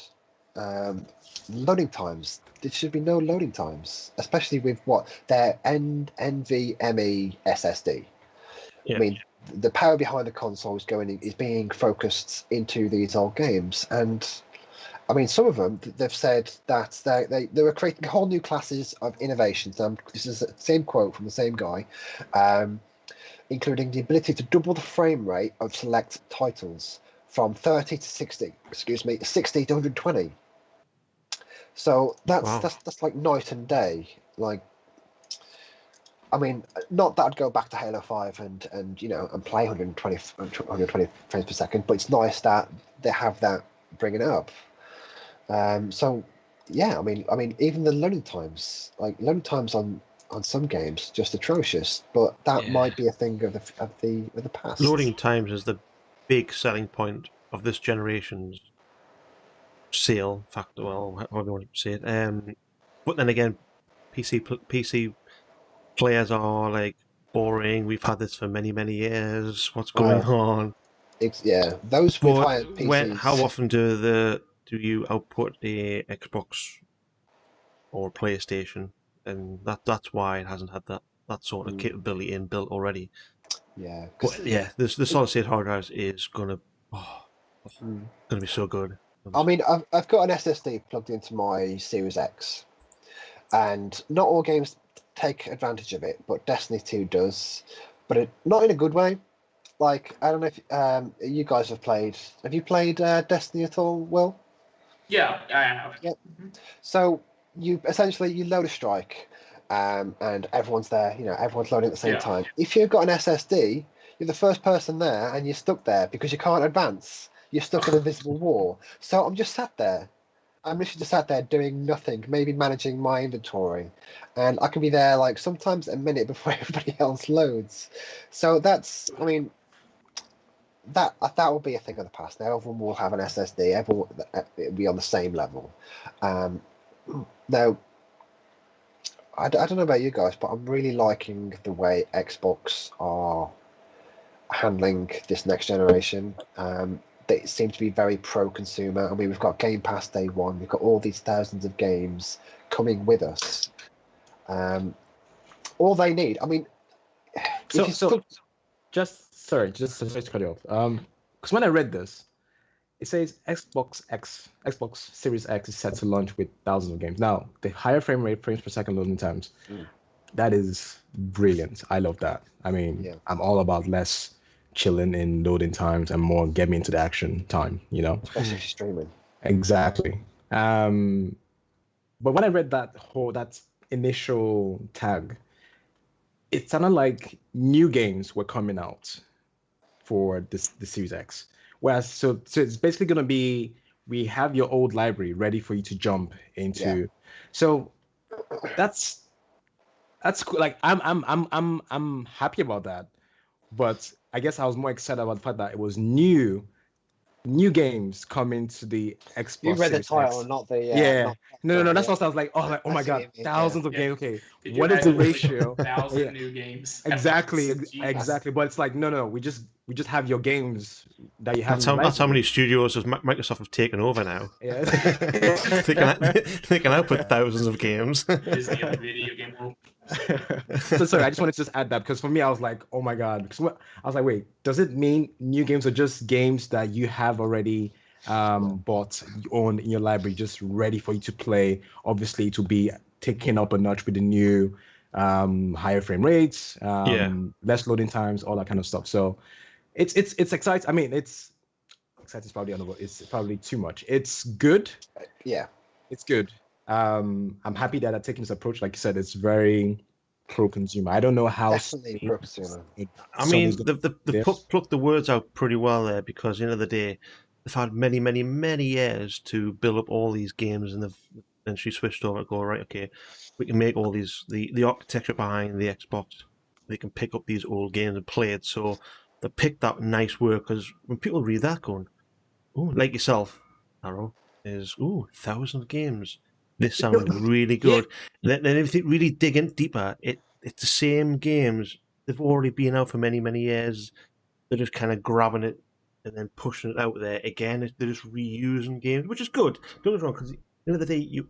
Loading times. There should be no loading times, especially with their NVMe SSD. Yeah. I mean, the power behind the console is being focused into these old games, and I mean, some of them they've said that they were creating whole new classes of innovations. This is the same quote from the same guy, including the ability to double the frame rate of select titles from 30 to 60. 60 to 120. So that's like night and day. Like, I mean, not that I'd go back to Halo 5 and play 120 frames per second, but it's nice that they have that bringing it up. So yeah, I mean, even the loading times on some games just atrocious, but that might be a thing of the past. Loading times is the big selling point of this generation's sale factor. Well, however you want to say it. But then again, PC players are like boring. We've had this for many years. What's going on? Those with higher PCs. How often do you output a Xbox or PlayStation? And that's why it hasn't had that sort of capability inbuilt already. Yeah, but yeah, the solid state hard drives is gonna be so good. I mean, I've got an SSD plugged into my Series X, and not all games take advantage of it, but Destiny 2 does, but not in a good way. Like, I don't know if you guys have played. Have you played Destiny at all, Will? Yeah, I have. Yeah. So you load a strike, and everyone's there. Everyone's loading at the same time. If you've got an SSD, you're the first person there, and you're stuck there because you can't advance. You're stuck in a visible wall. So I'm just sat there. I'm literally just sat there doing nothing, maybe managing my inventory, and I can be there like sometimes a minute before everybody else loads. So that's, I mean, that will be a thing of the past. Now everyone will have an SSD. Everyone it'll be on the same level. Now, I don't know about you guys, but I'm really liking the way Xbox are handling this next generation. They seem to be very pro-consumer. I mean, we've got Game Pass day one. We've got all these thousands of games coming with us. All they need, I mean... Just sorry to cut you off. Because when I read this, it says Xbox Series X is set to launch with thousands of games. Now, the higher frames per second loading times, that is brilliant. I love that. I mean, I'm all about less chilling in loading times and more get me into the action time, Especially if you're streaming. Exactly. But when I read that initial tag, it sounded like new games were coming out for the Series X. Whereas, so it's basically going to be, we have your old library ready for you to jump into. Yeah. So that's cool. Like I'm happy about that. But I guess I was more excited about the fact that it was new games coming to the Xbox. You read the title, not the No. That's what I was like. Oh my god, thousands of games. Okay, what is the ratio? 1,000 new games. Exactly. But it's like no. We we just have your games that you have. That's how many studios has Microsoft have taken over now. Yeah. they can output thousands of games. Disney of the video game world. So sorry, I just wanted to just add that because for me, I was like, oh my god, because I was like, wait, does it mean new games are just games that you have already bought, you own in your library, just ready for you to play? Obviously, to be taken up a notch with the new higher frame rates, less loading times, all that kind of stuff. So it's exciting. I mean, it's exciting is probably it's probably too much. It's good. Yeah, it's good. I'm happy that I'm taking this approach. Like you said, it's very pro-consumer. I don't know how. Definitely pro-consumer. I mean, they've plucked the words out pretty well there, because at the end of the day, they've had many, many, many years to build up all these games, and then she switched over to go, right, okay, we can make all these, the architecture behind the Xbox, they can pick up these old games and play it. So they picked that nice work, because when people read that going, oh, like yourself, Arrow, is, thousands of games. This sounds really good. Then if you really dig in deeper, it's the same games. They've already been out for many, many years. They're just kind of grabbing it and then pushing it out there again. They're just reusing games, which is good. Don't get me wrong, because at the end of the day, you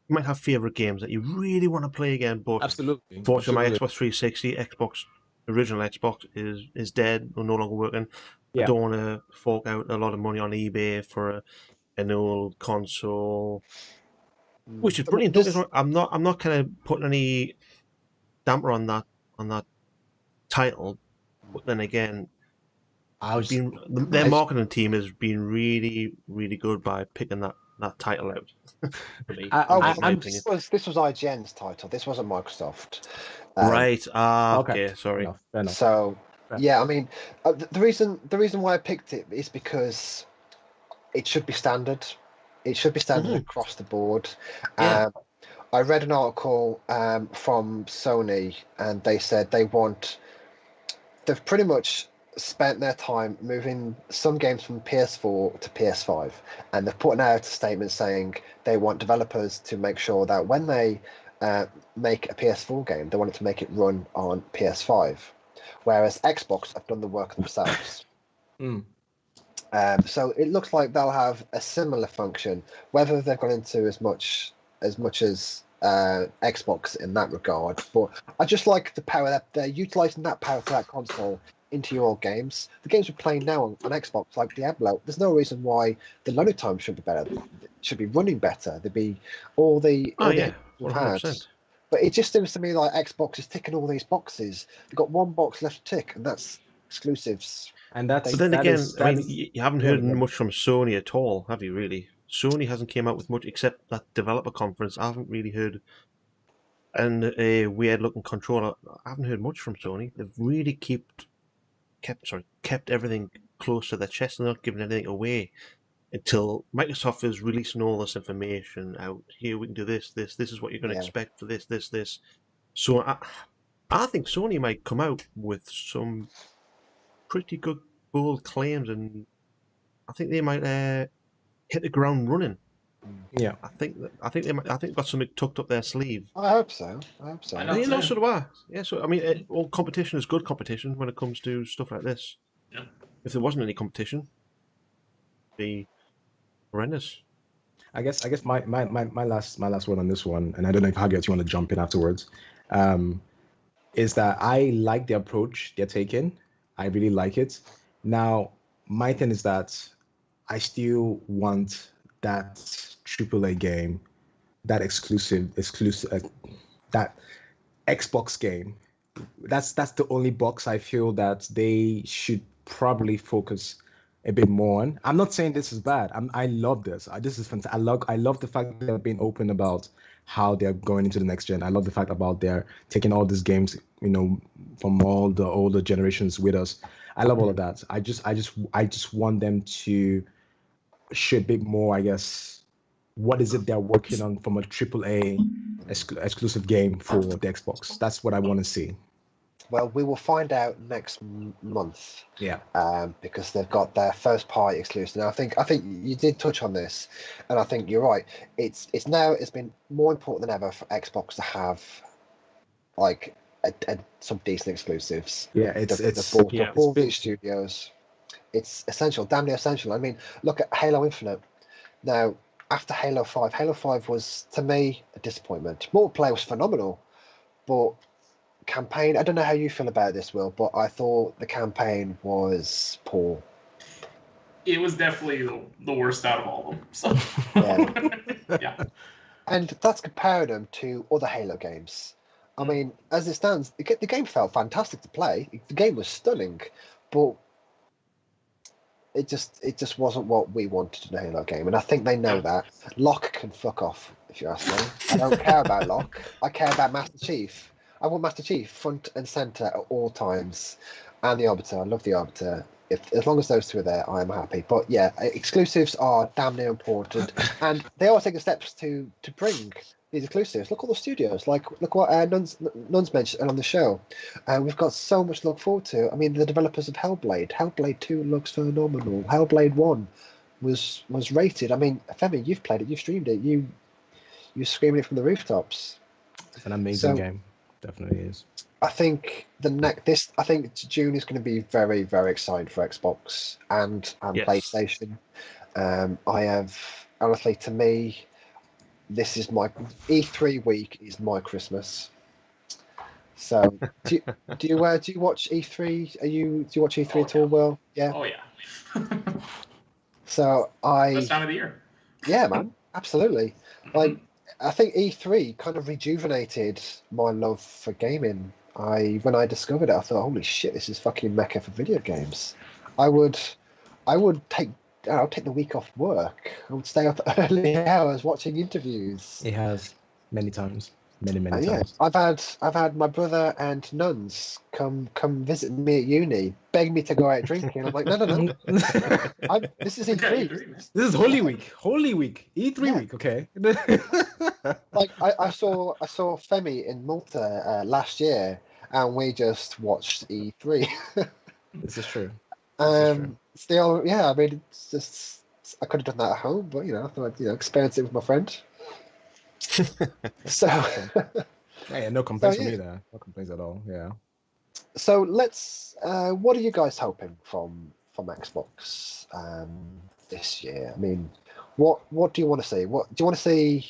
might have favourite games that you really want to play again. But absolutely, fortunately, my Xbox 360, original Xbox is dead or no longer working. Yeah. I don't want to fork out a lot of money on eBay for an old console. Which is brilliant. I'm not kind of putting any damper on that title, but then again, their marketing team has been really, really good by picking that title out. This was IGN's title. This wasn't Microsoft. Right. Okay. Sorry. So yeah, I mean, the reason why I picked it is because it should be standard. It should be standard across the board. Yeah. I read an article from Sony, and they said they've pretty much spent their time moving some games from PS4 to PS5, and they're putting out a statement saying they want developers to make sure that when they make a PS4 game, they want it to make it run on PS5, whereas Xbox have done the work themselves. So it looks like they'll have a similar function. Whether they've gone into as much as Xbox in that regard, but I just like the power that they're utilizing that power for that console into your old games. The games we're playing now on Xbox, like Diablo, there's no reason why the loading time should be better. It should be running better. There'd be all the 100%. But it just seems to me like Xbox is ticking all these boxes. They've got one box left to tick, and that's exclusives. And that's. But then again, you haven't heard much from Sony at all, have you? Really, Sony hasn't came out with much except that developer conference. I haven't really heard, and a weird-looking controller. I haven't heard much from Sony. They've really kept everything close to their chest. They're not giving anything away until Microsoft is releasing all this information out. Here, we can do this. This is what you're going to expect for this. So I think Sony might come out with some pretty good bold claims, and I think they might hit the ground running. Yeah, I think they've got something tucked up their sleeve. I hope so. So do I. Yeah. So I mean, all competition is good competition when it comes to stuff like this. Yeah. If there wasn't any competition, it'd be horrendous. I guess my last word on this one, and I don't know if Hargett, you want to jump in afterwards, is that I like the approach they're taking. I really like it. Now, my thing is that I still want that AAA game, that exclusive, that Xbox game. That's the only box I feel that they should probably focus a bit more on. I'm not saying this is bad. I love this. This is fantastic. I love the fact that they're being open about how they're going into the next gen. I love the fact about they're taking all these games, from all the older generations with us. I love all of that. I just want them to show a bit more, I guess, what is it they're working on from a AAA exclusive game for the Xbox. That's what I want to see. Well, we will find out next month. Yeah. Because they've got their first party exclusive. And I think you did touch on this, and I think you're right. It's been more important than ever for Xbox to have like some decent exclusives. Yeah, the bought these studios. It's essential, damn near essential. I mean, look at Halo Infinite. Now, after Halo 5 was, to me, a disappointment. Multiplayer was phenomenal, but campaign, I don't know how you feel about this, Will, but I thought the campaign was poor. It was definitely the worst out of all of them. So, yeah. And that's comparing them to other Halo games. I mean, as it stands, the game felt fantastic to play. The game was stunning, but it just wasn't what we wanted in a Halo game, and I think they know that. Locke can fuck off, if you ask me. I don't care about Locke. I care about Master Chief. I want Master Chief front and center at all times, and the Arbiter. I love the Arbiter. As long as those two are there, I am happy. But yeah, exclusives are damn near important, and they are taking steps to bring these exclusives. Look at the studios. Look what Nuns mentioned on the show. We've got so much to look forward to. I mean, the developers of Hellblade. Hellblade 2 looks phenomenal. Hellblade 1 was rated. I mean, Femi, you've played it. You've streamed it. You're screaming it from the rooftops. It's an amazing game. Definitely is. I think I think June is going to be very, very exciting for Xbox and yes. PlayStation. I have, honestly, to me, this is my E3 week is my Christmas. So, do you watch E3? Do you watch E3 at all, Will? Yeah. Oh yeah. So best time of the year. Yeah, man, absolutely. Like, I think E3 kind of rejuvenated my love for gaming. When I discovered it, I thought, holy shit, this is fucking mecca for video games. I would take the week off work. I would stay up early hours watching interviews. It has many times, many times. I've had my brother and Nuns come visit me at uni, beg me to go out drinking. I'm like, no. This is E3. This is Holy Week, E3 week. Okay. Like I saw Femi in Malta last year, and we just watched E3. This is true. Still, yeah. I mean, it's just I could have done that at home, but I thought I'd experience it with my friend. So, yeah, no complaints from me there. No complaints at all. Yeah. So let's. What are you guys hoping from Xbox this year? I mean, what do you want to see? What do you want to see?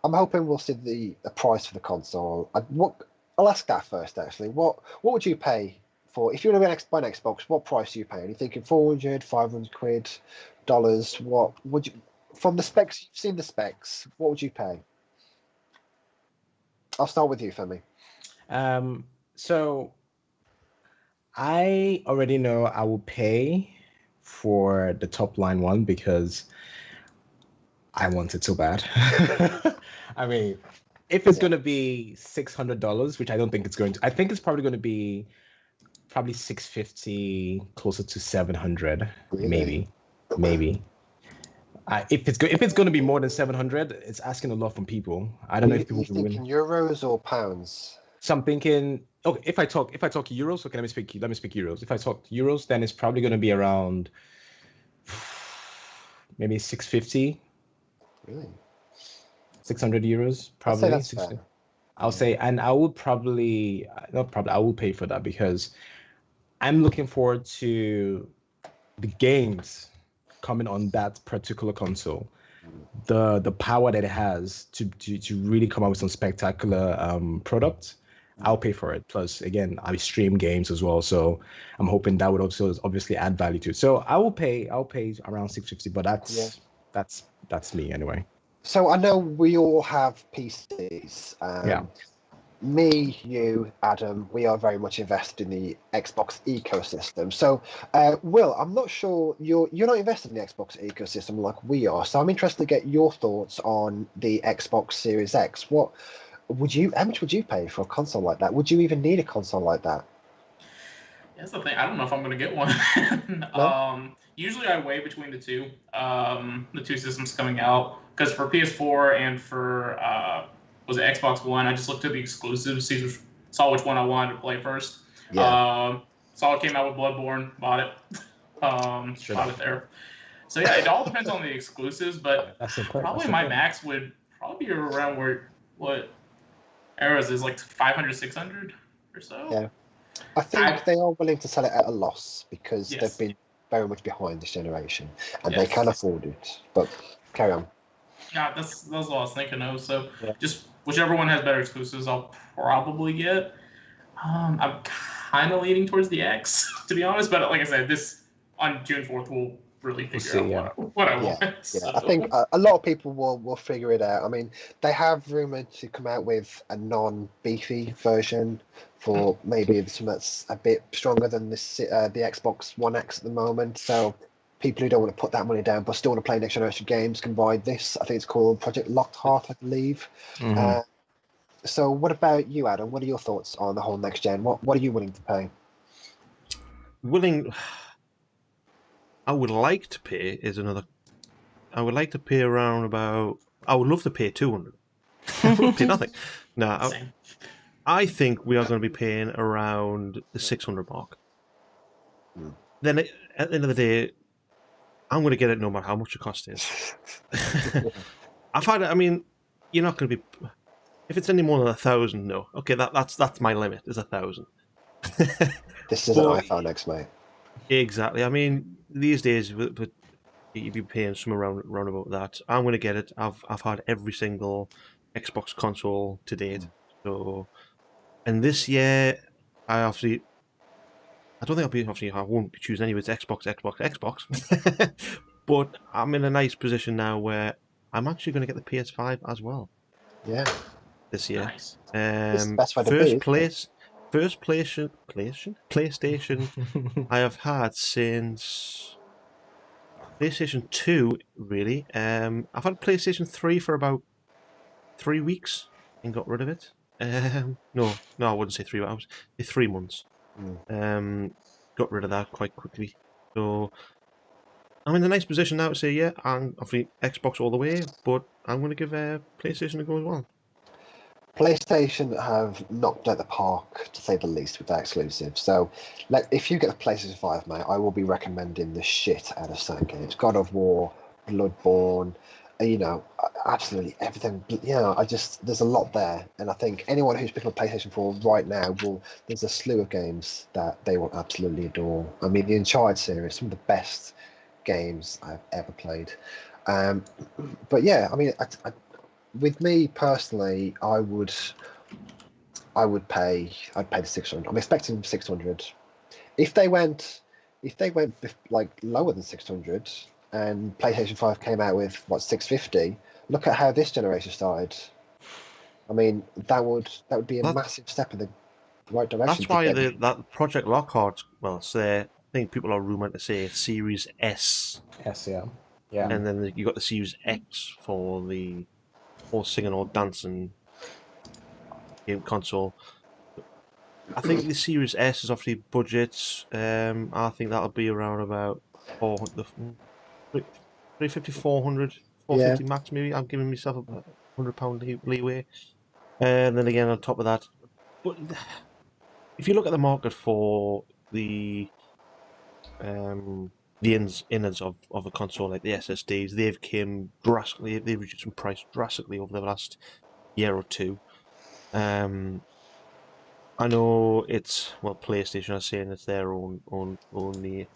I'm hoping we'll see the price for the console. I'll ask that first. Actually, what would you pay for if you were to buy an Xbox? What price are you paying? Are you thinking 400, 500 quid, dollars? What would you? From the specs, you've seen the specs. What would you pay? I'll start with you, Femi. So I already know I will pay for the top line one because I want it so bad. I mean, if it's going to be $600, which I don't think it's going to, I think it's probably going to be probably $650, closer to $700, really? maybe. If it's going to be more than 700, it's asking a lot from people. I don't know if people will win. Euros or pounds. So I'm thinking, okay, if I talk euros, okay, let me speak euros. If I talk euros, then it's probably going to be around maybe 650. Really? 600 euros, probably. I'll say, and I would I will pay for that because I'm looking forward to the games coming on that particular console. The power that it has to really come out with some spectacular products. I'll pay for it. Plus, again, I stream games as well, so I'm hoping that would also obviously add value to it. So I'll pay around 650, but that's me anyway. So I know we all have PCs. Yeah. Me, you, Adam, we are very much invested in the Xbox ecosystem. So, Will, I'm not sure you're not invested in the Xbox ecosystem like we are. So I'm interested to get your thoughts on the Xbox Series X. How much would you pay for a console like that? Would you even need a console like that? That's the thing. I don't know if I'm going to get one. No? Usually I weigh between the two systems coming out. Because for PS4 and for was it Xbox One, I just looked at the exclusives, saw which one I wanted to play first. Yeah. Saw it came out with Bloodborne, bought it. Bought it there. So yeah, it all depends on the exclusives, but probably my max would probably be around what Arrows is, like 500, 600 or or so. Yeah. I think they are willing to sell it at a loss because Yes. they've been very much behind this generation and Yes. they can afford it. But carry on. Yeah, that's what I was thinking of. So Yeah. just whichever one has better exclusives, I'll probably get. I'm kind of leaning towards the X, to be honest. But like I said, this on June 4th we'll really figure out what I want. Yeah, So. I think a lot of people will figure it out. I mean, they have rumored to come out with a non-beefy version for maybe something that's a bit stronger than the Xbox One X at the moment. So people who don't want to put that money down but still want to play next generation games can buy this. I think it's called Project Lockhart, I believe. So what about you, Adam? What are your thoughts on the whole next gen? What are you willing to pay? I would like to pay I would like to pay around about. I would love to pay 200. Pay nothing. No, I think we are going to be paying around the 600 mark. Then at the end of the day, I'm going to get it no matter how much the cost is. I've had. I mean, you're not going to be. If it's any more than 1,000, no. Okay, that's my limit. Is 1,000. This is an iPhone X, mate. Exactly. I mean, these days, you'd be paying somewhere around about that. I'm going to get it. I've had every single Xbox console to date. So, and this year, I don't think I won't be choosing anyway. It's Xbox. But I'm in a nice position now where I'm actually going to get the PS5 as well. Yeah. This year. Nice. First PlayStation I have had since PlayStation 2, really. I've had PlayStation 3 for about 3 weeks and got rid of it. No, I wouldn't say 3 hours. 3 months. Got rid of that quite quickly. So I'm in a nice position now to say, yeah, I'm obviously Xbox all the way, but I'm going to give PlayStation a go as well. PlayStation have knocked out the park, to say the least, with their exclusive. So, if you get a PlayStation 5, mate, I will be recommending the shit out of certain games. God of War, Bloodborne, absolutely everything. There's a lot there. And I think anyone who's picking up PlayStation 4 right now, there's a slew of games that they will absolutely adore. I mean, the Uncharted series, some of the best games I've ever played. But yeah, I mean, with me personally, I'd pay the 600. I'm expecting 600. If they went like lower than 600 and PlayStation 5 came out with 650, look at how this generation started. I mean, that would be a massive step in the right direction. That's why that Project Lockhart, I think people are rumored to say Series S. Yeah. And then you got the Series X for the all singing or dancing game console. I think the Series S is obviously budgets. I think that'll be around about 350, 400, 450 max maybe. I'm giving myself a £100 leeway. And then again on top of that, but if you look at the market for the innards of a console like the SSDs, they've reduced in price drastically over the last year or two. I know it's PlayStation are saying it's their own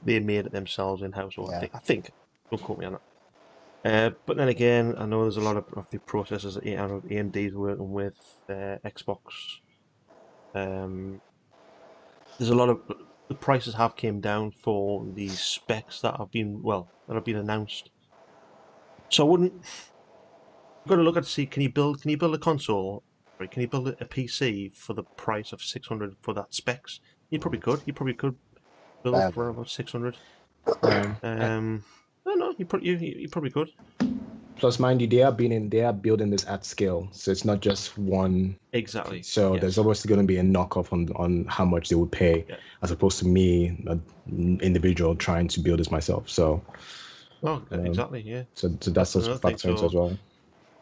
they made it themselves in house. I think don't quote me on that. But then again, I know there's a lot of the processors that AMD's working with Xbox. There's a lot of the prices have came down for the specs that have been announced. So I wouldn't. You've got to look at see can you build a console? Right? Can you build a PC for the price of 600 for that specs? You probably could. You probably could build it for about 600. No, you probably could. Plus, mind you, they are building this at scale, so it's not just one. Exactly. So there's obviously going to be a knockoff on how much they would pay, as opposed to me, an individual, trying to build this myself. So. Exactly. Yeah. So that's also factor into as well.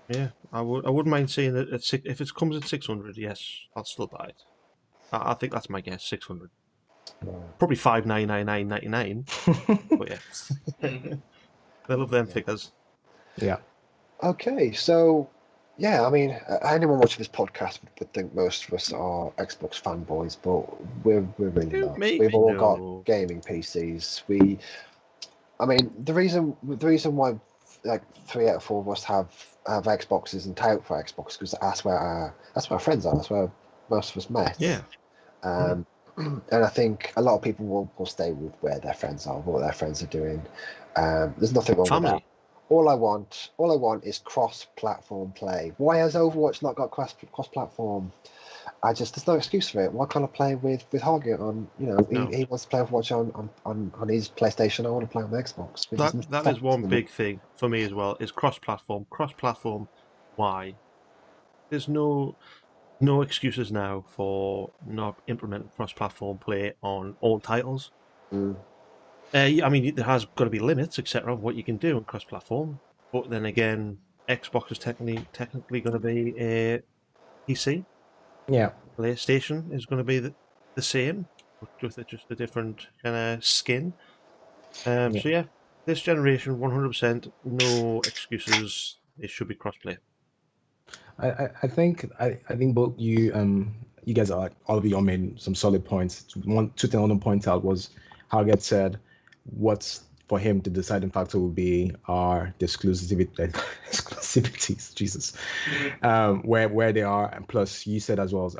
Yeah, I wouldn't mind saying that if it comes at 600, yes, I'll still buy it. I think that's my guess, 600. Probably 5,999.99. But yeah, I love them figures. Yeah. Okay, so Yeah, I mean, anyone watching this podcast would think most of us are Xbox fanboys, but we're really not. We've all got gaming PCs. I mean, the reason why like 3 out of 4 of us have Xboxes and tout for Xbox because that's where our friends are. That's where most of us met. Yeah. And I think a lot of people will stay with where their friends are, what their friends are doing. There's nothing wrong with that. All I want is cross-platform play. Why has Overwatch not got cross-platform? There's no excuse for it. Why can't I play with Hargett on? He wants to play Overwatch on his PlayStation. I want to play on the Xbox. That is one big thing for me as well. Is cross-platform. Cross-platform. Why? There's no excuses now for not implementing cross-platform play on all titles. I mean, there has got to be limits, etc., of what you can do on cross-platform. But then again, Xbox is technically going to be a PC. Yeah. PlayStation is going to be the same, with just a different kind of skin. So yeah, this generation, 100%, no excuses. It should be cross-play. I think both you guys are all of you all made some solid points. Two things I want to point out was Hargett said what's for him the deciding factor will be are the exclusivities, Jesus, where they are, and plus you said as well,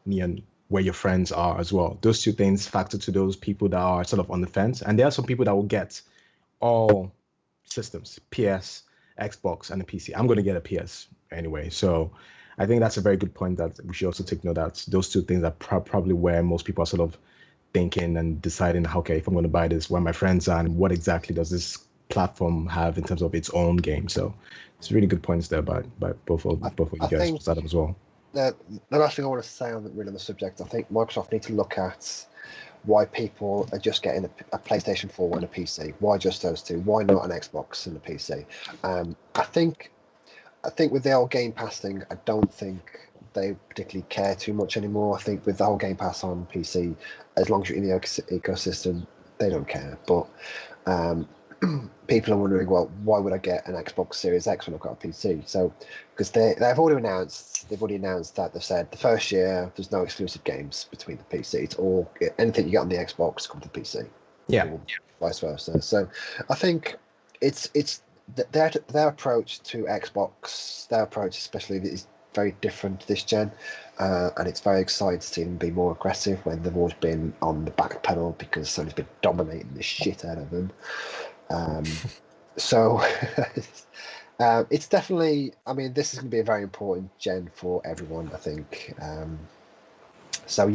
Neon, where your friends are as well. Those two things factor to those people that are sort of on the fence, and there are some people that will get all systems, PS, Xbox, and a PC. I'm going to get a PS anyway, so I think that's a very good point that we should also take note that those two things are probably where most people are sort of thinking and deciding, okay, if I'm going to buy this, where my friends are, and what exactly does this platform have in terms of its own game. So it's really good points there by both of you guys set up as well. The last thing I want to say on the subject, I think Microsoft need to look at why people are just getting a PlayStation 4 and a PC. Why just those two? Why not an Xbox and a PC? I think with the old Game Pass thing, I don't think they particularly care too much anymore. I think with the whole Game Pass on PC, as long as you're in the ecosystem, they don't care. But people are wondering, well, why would I get an Xbox Series X when I've got a PC? So because they've already announced that they've said the first year there's no exclusive games between the PC. It's all anything you get on the Xbox comes to the PC. Yeah. Vice versa. So I think it's their approach to Xbox, their approach especially is very different this gen, and it's very exciting to see them be more aggressive when they've always been on the back pedal because Sony's been dominating the shit out of them. So it's definitely, I mean, this is going to be a very important gen for everyone, I think. So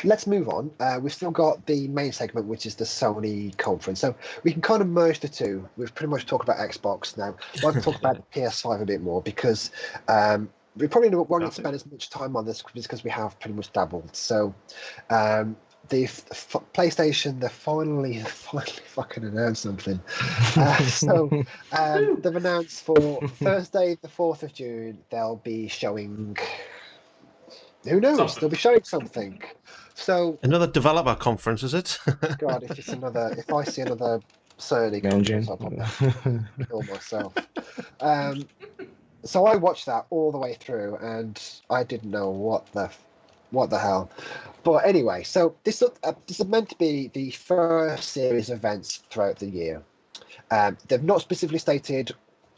let's move on. We've still got the main segment, which is the Sony conference. So we can kind of merge the two. We've pretty much talked about Xbox now. I'd like to talk about the PS5 a bit more because we probably won't spend as much time on this because we have pretty much dabbled. So the PlayStation, they finally fucking announced something. They've announced for Thursday, the 4th of June, they'll be showing. Who knows? Something. They'll be showing something. So another developer conference, is it? God, if I see another Sony conference, I'll probably kill myself. So I watched that all the way through, and I didn't know what the hell. But anyway, so this is meant to be the first series of events throughout the year. They've not specifically stated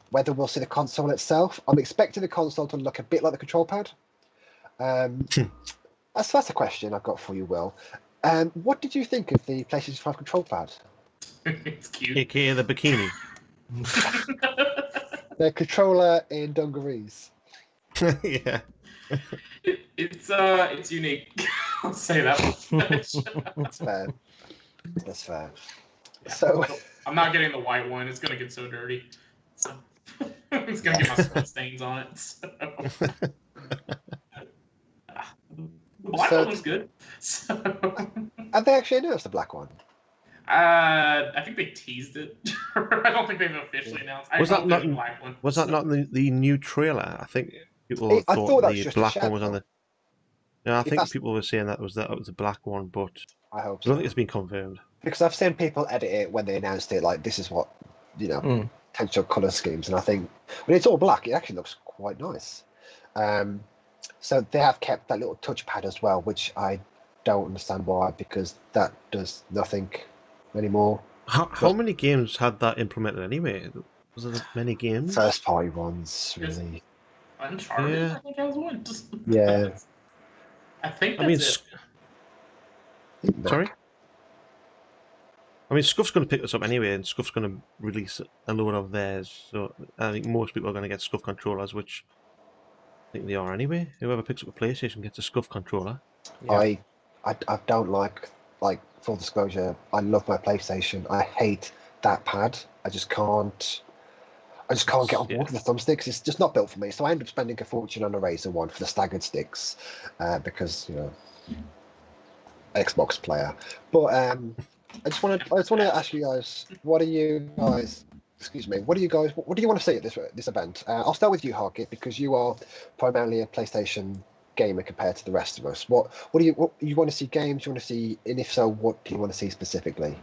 whether we'll see the console itself. I'm expecting the console to look a bit like the control pad. That's a question I've got for you, Will. What did you think of the PlayStation 5 control pad? It's cute. AKA the bikini. The controller in dungarees. Yeah. It's unique. I'll say that much. That's fair. Yeah. So I'm not getting the white one. It's gonna get so dirty. So it's gonna get my sweat stains on it. So. The black one was good. So. Have they actually announced the black one? I think they teased it. I don't think they've officially announced. Was that not the new trailer? I think people thought the black one was on the. No, I think people were saying that was the black one, but I hope so. I don't think it's been confirmed. Because I've seen people edit it when they announced it, like this is what potential color schemes, and I think when it's all black, it actually looks quite nice. So they have kept that little touchpad as well, which I don't understand why, because that does nothing anymore. How many games had that implemented anyway? Was there many games? First party ones, really. Uncharted, Yeah. I think has one. Yeah. I think I mean, that's it. sorry? I mean, Scuff's going to pick this up anyway, and Scuff's going to release a load of theirs. So I think most people are going to get Scuff controllers, which I think they are anyway. Whoever picks up a PlayStation gets a Scuff controller. Yeah. I don't like full disclosure. I love my PlayStation. I hate that pad. I just can't get on board with the thumbsticks. It's just not built for me. So I end up spending a fortune on a Razer one for the staggered sticks, because Xbox player. But I just want to ask you guys, what do you want to see at this event? I'll start with you, Hargett, because you are primarily a PlayStation gamer compared to the rest of us. What do you want to see? Games you want to see, and if so, what do you want to see specifically?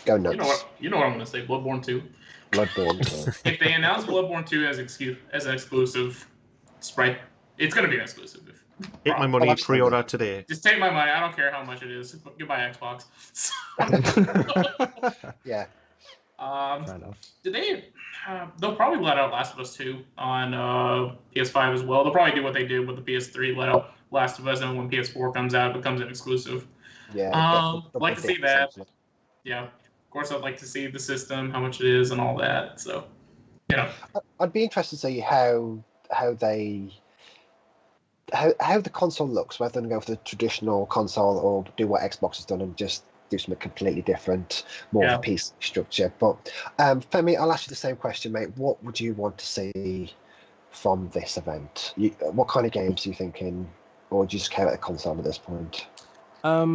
Go nuts. You know what I'm going to say. Bloodborne 2. Bloodborne. If they announce Bloodborne 2 as an exclusive, Sprite, it's going to be an exclusive. Take my money, pre-order today. Just take my money. I don't care how much it is. Goodbye, Xbox. Yeah. Fair enough. They'll probably let out Last of Us 2 on PS5 as well. They'll probably do what they did with the PS3, let out Last of Us, and when PS4 comes out, it becomes an exclusive. Yeah. I'd like to see that. Yeah. Of course, I'd like to see the system, how much it is, and all that. So, I'd be interested to see how the console looks, whether they go for the traditional console or do what Xbox has done and just do something completely different, more of a PC structure. But Femi, I'll ask you the same question, mate. What would you want to see from this event? What kind of games are you thinking, or do you just care about the console at this point? I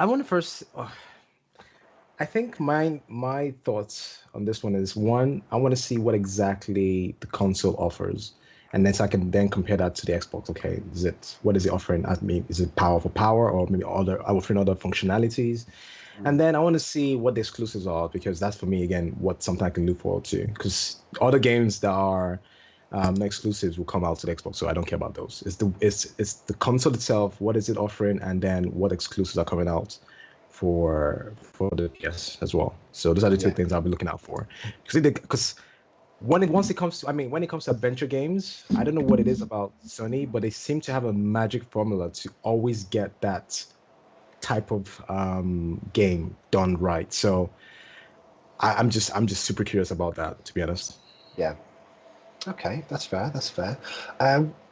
want to first. I think my thoughts on this one is, one, I want to see what exactly the console offers, and then so I can then compare that to the Xbox. Okay, what is it offering? Is it power for power, or maybe offering other functionalities? And then I want to see what the exclusives are, because that's for me again what something I can look forward to. Because other games that are exclusives will come out to the Xbox, so I don't care about those. It's the console itself. What is it offering, and then what exclusives are coming out for the PS as well. So those are the two things I'll be looking out for. Because when it comes to adventure games, I don't know what it is about Sony, but they seem to have a magic formula to always get that type of game done right. So I'm just super curious about that, to be honest. Yeah. Okay, that's fair.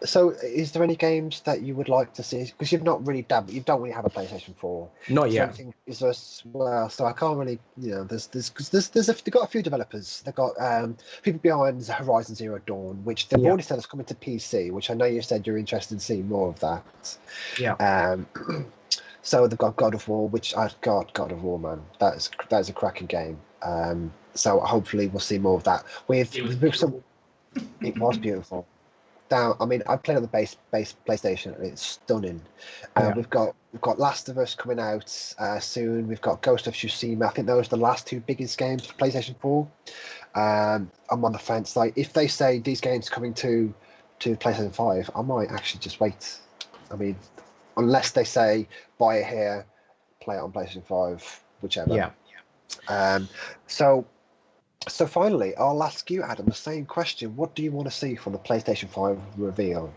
So, is there any games that you would like to see? Because you've not really you don't really have a PlayStation 4. Not yet. Is there? Well, so I can't really. They've got a few developers. They've got people behind Horizon Zero Dawn, which they've already said is coming to PC. Which I know you said you're interested in seeing more of that. Yeah. So they've got God of War, which God of War, man, that is a cracking game. So hopefully we'll see more of that. It was beautiful. Now, I mean, I played on the base PlayStation, and it's stunning. We've got Last of Us coming out soon. We've got Ghost of Tsushima. I think those are the last two biggest games for PlayStation 4. I'm on the fence. Like, if they say these games coming to PlayStation 5, I might actually just wait. I mean, unless they say buy it here, play it on PlayStation 5, whichever. Yeah. So finally, I'll ask you, Adam, the same question. What do you want to see from the PlayStation 5 reveal?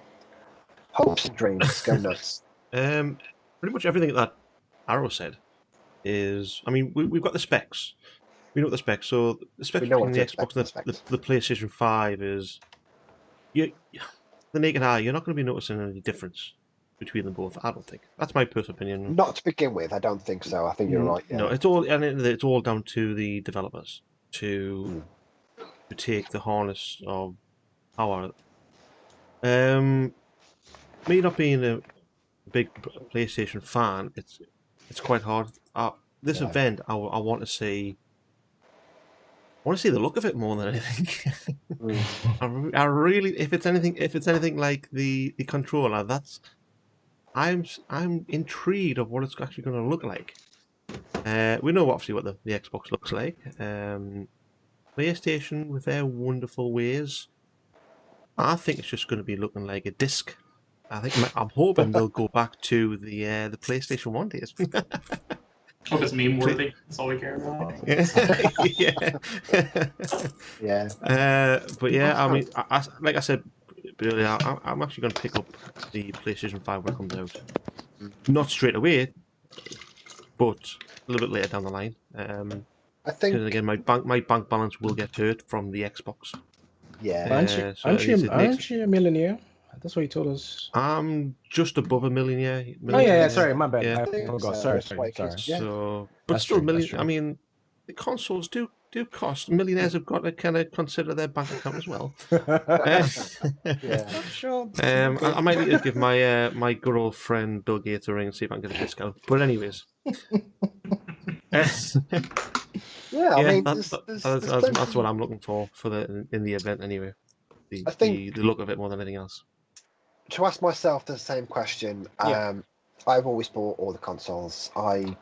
Hopes and dreams, go nuts. Pretty much everything that Arrow said is... I mean, we've got the specs. We know what the specs. So the specs between the Xbox and the PlayStation 5 is... the naked eye, you're not going to be noticing any difference between them both, I don't think. That's my personal opinion. Not to begin with, I don't think so. I think you're right. Yeah. No, it's all down to the developers to take the harness of power. Me not being a big PlayStation fan, it's quite hard. This event, I want to see. I want to see the look of it more than anything. I really, if it's anything like the controller, I'm intrigued of what it's actually going to look like. We know obviously what the Xbox looks like. PlayStation, with their wonderful ways, I think it's just going to be looking like a disc. I'm hoping they'll go back to the PlayStation 1 days. Hope it's meme worthy. That's all we care about. Yeah. But yeah, I mean, like I said earlier, I'm actually going to pick up the PlayStation 5 when it comes out. Not straight away, but a little bit later down the line. I think. Because again, my bank balance will get hurt from the Xbox. Yeah. Aren't you a millionaire? That's what you told us. I'm just above a millionaire. Yeah. Sorry, my bad. Yeah. I forgot. Sorry. So, but still, I mean, the consoles do cost. Millionaires have got to kind of consider their bank account as well. Yeah. Sure. I might need to give my good old friend Bill Gates a ring and see if I can get a discount. But anyways. Yeah, I mean, that's what I'm looking for in the event anyway. I think the look of it more than anything else. To ask myself the same question, I've always bought all the consoles. I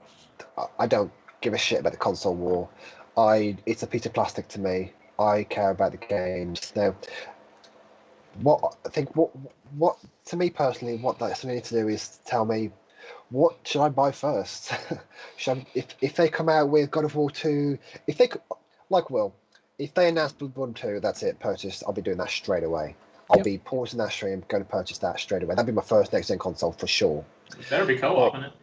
don't give a shit about the console war. It's a piece of plastic to me. I care about the games. Now, what to me personally, what they need to do is tell me, what should I buy first? If they come out with God of War 2, if they announce Bloodborne 2, that's it, purchase. I'll be doing that straight away. I'll be pausing that stream, going to purchase that straight away. That'd be my first next-gen console for sure. You better be co-oping it.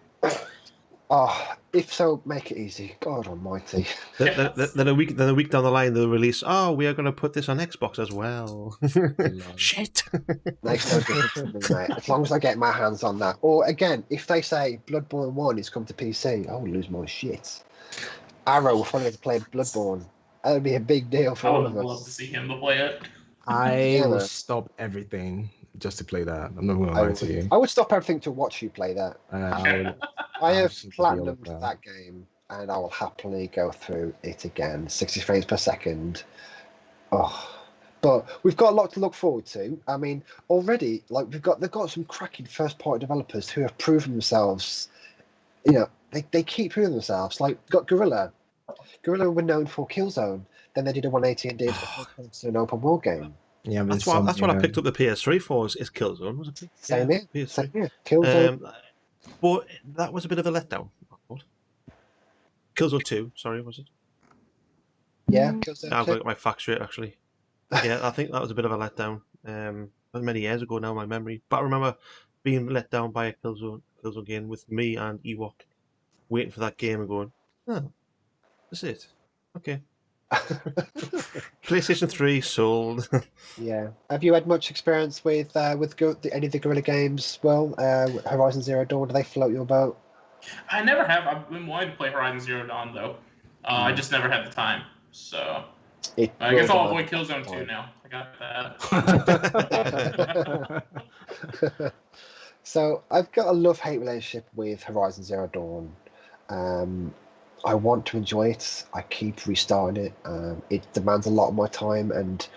If so, make it easy. God Almighty. Then a week down the line, they'll release. Oh, we are going to put this on Xbox as well. Shit. Makes no difference to me, mate. As long as I get my hands on that. Or again, if they say Bloodborne 1 is come to PC, I will lose my shit. Arrow will finally to play Bloodborne. That would be a big deal for all of us. I would love to see him to play it. I will stop everything just to play that. I'm not going to lie to you. I would stop everything to watch you play that. I have platinumed that. that game, and I will happily go through it again, 60 frames per second. But we've got a lot to look forward to. I mean, already, like they've got some cracking first-party developers who have proven themselves. You know, they keep proving themselves. Like, got Guerrilla. Guerrilla were known for Killzone. Then they did a 180 and did an open world game. Yeah, that's what I picked up the PS3 for. Is Killzone, was it? Same here. Killzone. But that was a bit of a letdown. Killzone 2, sorry, was it? Yeah, Killzone 2. I've got my facts straight, actually. Yeah, I think that was a bit of a letdown. That was many years ago now, my memory. But I remember being let down by a Killzone game with me and Ewok waiting for that game and going, oh, that's it. Okay. PlayStation 3 sold. Yeah. Have you had much experience with any of the Guerrilla games? Well, Horizon Zero Dawn, do they float your boat? I never have. I've been wanting to play Horizon Zero Dawn though. I just never had the time. So I guess I'll avoid Killzone 2 now. I got that. So I've got a love-hate relationship with Horizon Zero Dawn. I want to enjoy it. I keep restarting it. It demands a lot of my time, and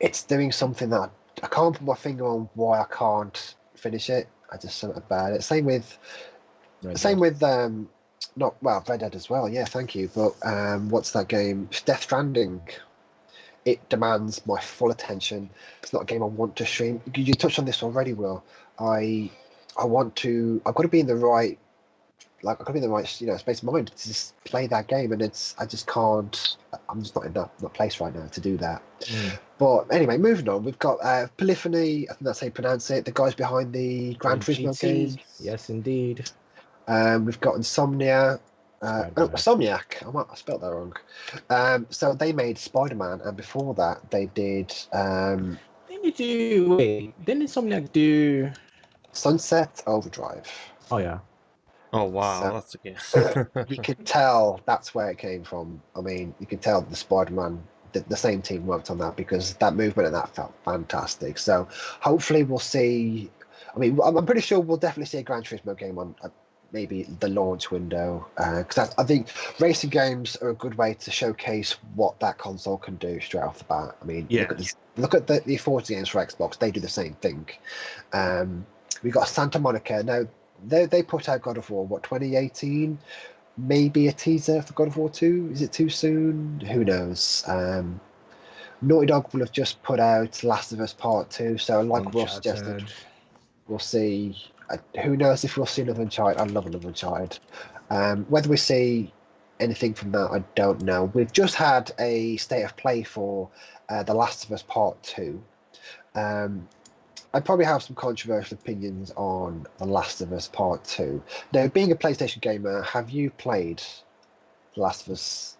it's doing something that I can't put my finger on why I can't finish it. I just something about it. Same with Red Dead as well. Yeah, thank you. But what's that game? Death Stranding. It demands my full attention. It's not a game I want to stream. You touched on this already, Will. I've got to be in the right. I've got to be in the right, space of mind to just play that game, and I just can't. I'm just not in that place right now to do that. But anyway, moving on. We've got Polyphony. I think that's how you pronounce it. The guys behind the Gran Turismo games. Yes, indeed. We've got Insomniac. I spelled that wrong. So they made Spider-Man, and before that, they did. Didn't Insomniac do Sunset Overdrive? Oh yeah. Oh wow, So, that's again. You could tell that's where it came from. I mean, you could tell the Spider-Man, the same team worked on that, because that movement and that felt fantastic. So hopefully we'll see. I mean, I'm pretty sure we'll definitely see a Gran Turismo game on maybe the launch window, because I think racing games are a good way to showcase what that console can do straight off the bat. I mean, look at the Forza games for Xbox. They do the same thing. We got Santa Monica now. They put out God of War 2018. maybe a teaser for God of War 2. Is it too soon? Who knows? Naughty Dog will have just put out Last of Us Part 2, so like Will suggested, we'll see. Who knows if we'll see another Uncharted? I love another Uncharted. Whether we see anything from that, I don't know. We've just had a state of play for The Last of Us Part 2. I probably have some controversial opinions on The Last of Us Part 2. Now, being a PlayStation gamer, have you played The Last of Us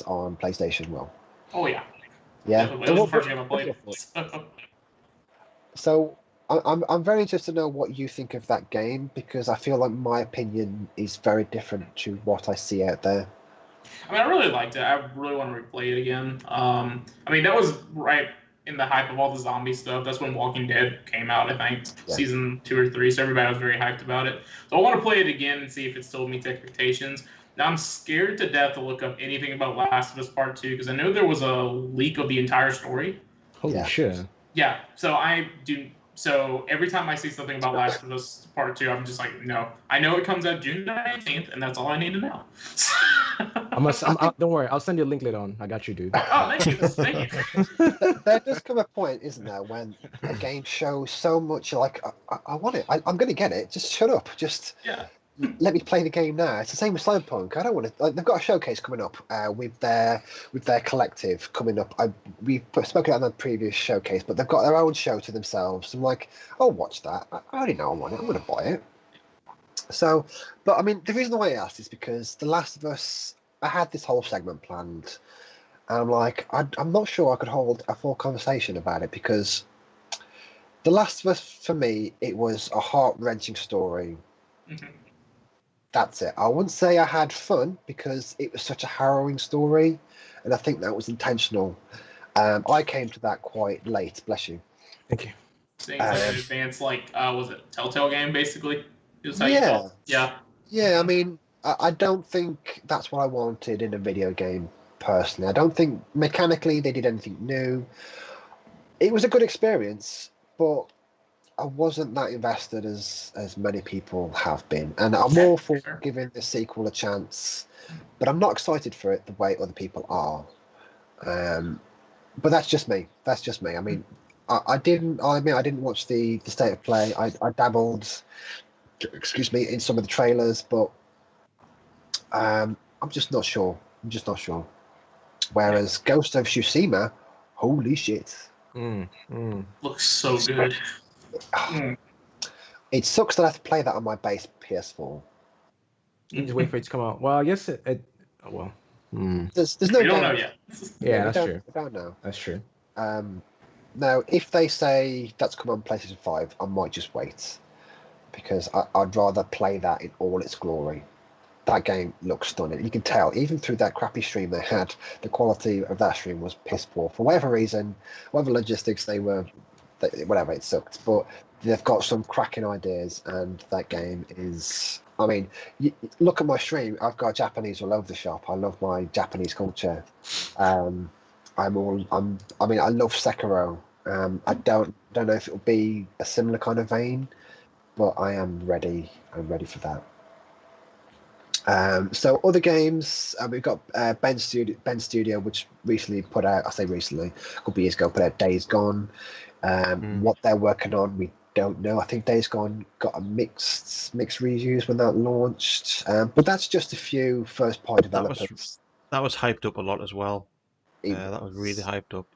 on PlayStation? Well, Oh yeah. yeah. It was the first game I played. So I'm very interested to know what you think of that game, because I feel like my opinion is very different to what I see out there. I mean, I really liked it. I really want to replay it again. I mean, that was right in the hype of all the zombie stuff. That's when Walking Dead came out, I think, season 2 or 3. So everybody was very hyped about it. So I want to play it again and see if it still meets expectations. Now I'm scared to death to look up anything about Last of Us Part 2 because I know there was a leak of the entire story. Holy shit. Yeah, so I do. So every time I see something about Last of Us Part 2, I'm just like, no. I know it comes out June 19th, and that's all I need to know. Don't worry, I'll send you a link later on. I got you, dude. Oh, thank you. Thank you. There does come a point, isn't there, when a game shows so much like, I want it. I'm going to get it. Just shut up. Just let me play the game now. It's the same with Cyberpunk. I don't want to. Like, they've got a showcase coming up with their collective coming up. We've spoken about the previous showcase, but they've got their own show to themselves. I'm like, I'll watch that. I already know I want it. I'm going to buy it. So, but I mean, the reason why I asked is because The Last of Us, I had this whole segment planned, and I'm like, I'm not sure I could hold a full conversation about it, because The Last of Us, for me, it was a heart-wrenching story. Mm-hmm. That's it. I wouldn't say I had fun, because it was such a harrowing story, and I think that was intentional. I came to that quite late. Bless you. Thank you. Seeing such an advanced, was it Telltale game, basically? Yeah. I mean, I don't think that's what I wanted in a video game, personally. I don't think mechanically they did anything new. It was a good experience, but I wasn't that invested as many people have been. And I'm all for giving the sequel a chance, but I'm not excited for it the way other people are. But that's just me. I mean, I didn't watch the state of play. I dabbled, in some of the trailers, but I'm just not sure. Whereas Ghost of Tsushima, holy shit. Looks so good. It sucks that I have to play that on my base PS4. Just wait for it to come out. Well, I guess there's no. We don't know yet. Yeah, that's true. I don't know. That's true. Now, if they say that's come on PlayStation 5, I might just wait, because I'd rather play that in all its glory. That game looks stunning. You can tell, even through that crappy stream they had, the quality of that stream was piss poor. For whatever reason, whatever logistics whatever, it sucked. But they've got some cracking ideas, and that game is... I mean, look at my stream. I've got Japanese all over the shop. I love my Japanese culture. I love Sekiro. I don't know if it'll be a similar kind of vein, but I am ready. I'm ready for that. So other games, we've got Ben Studio, which recently put out, I say recently, a couple of years ago, put out Days Gone. What they're working on, we don't know. I think Days Gone got a mixed reviews when that launched, but that's just a few first-party developers. That was hyped up a lot as well. That was really hyped up.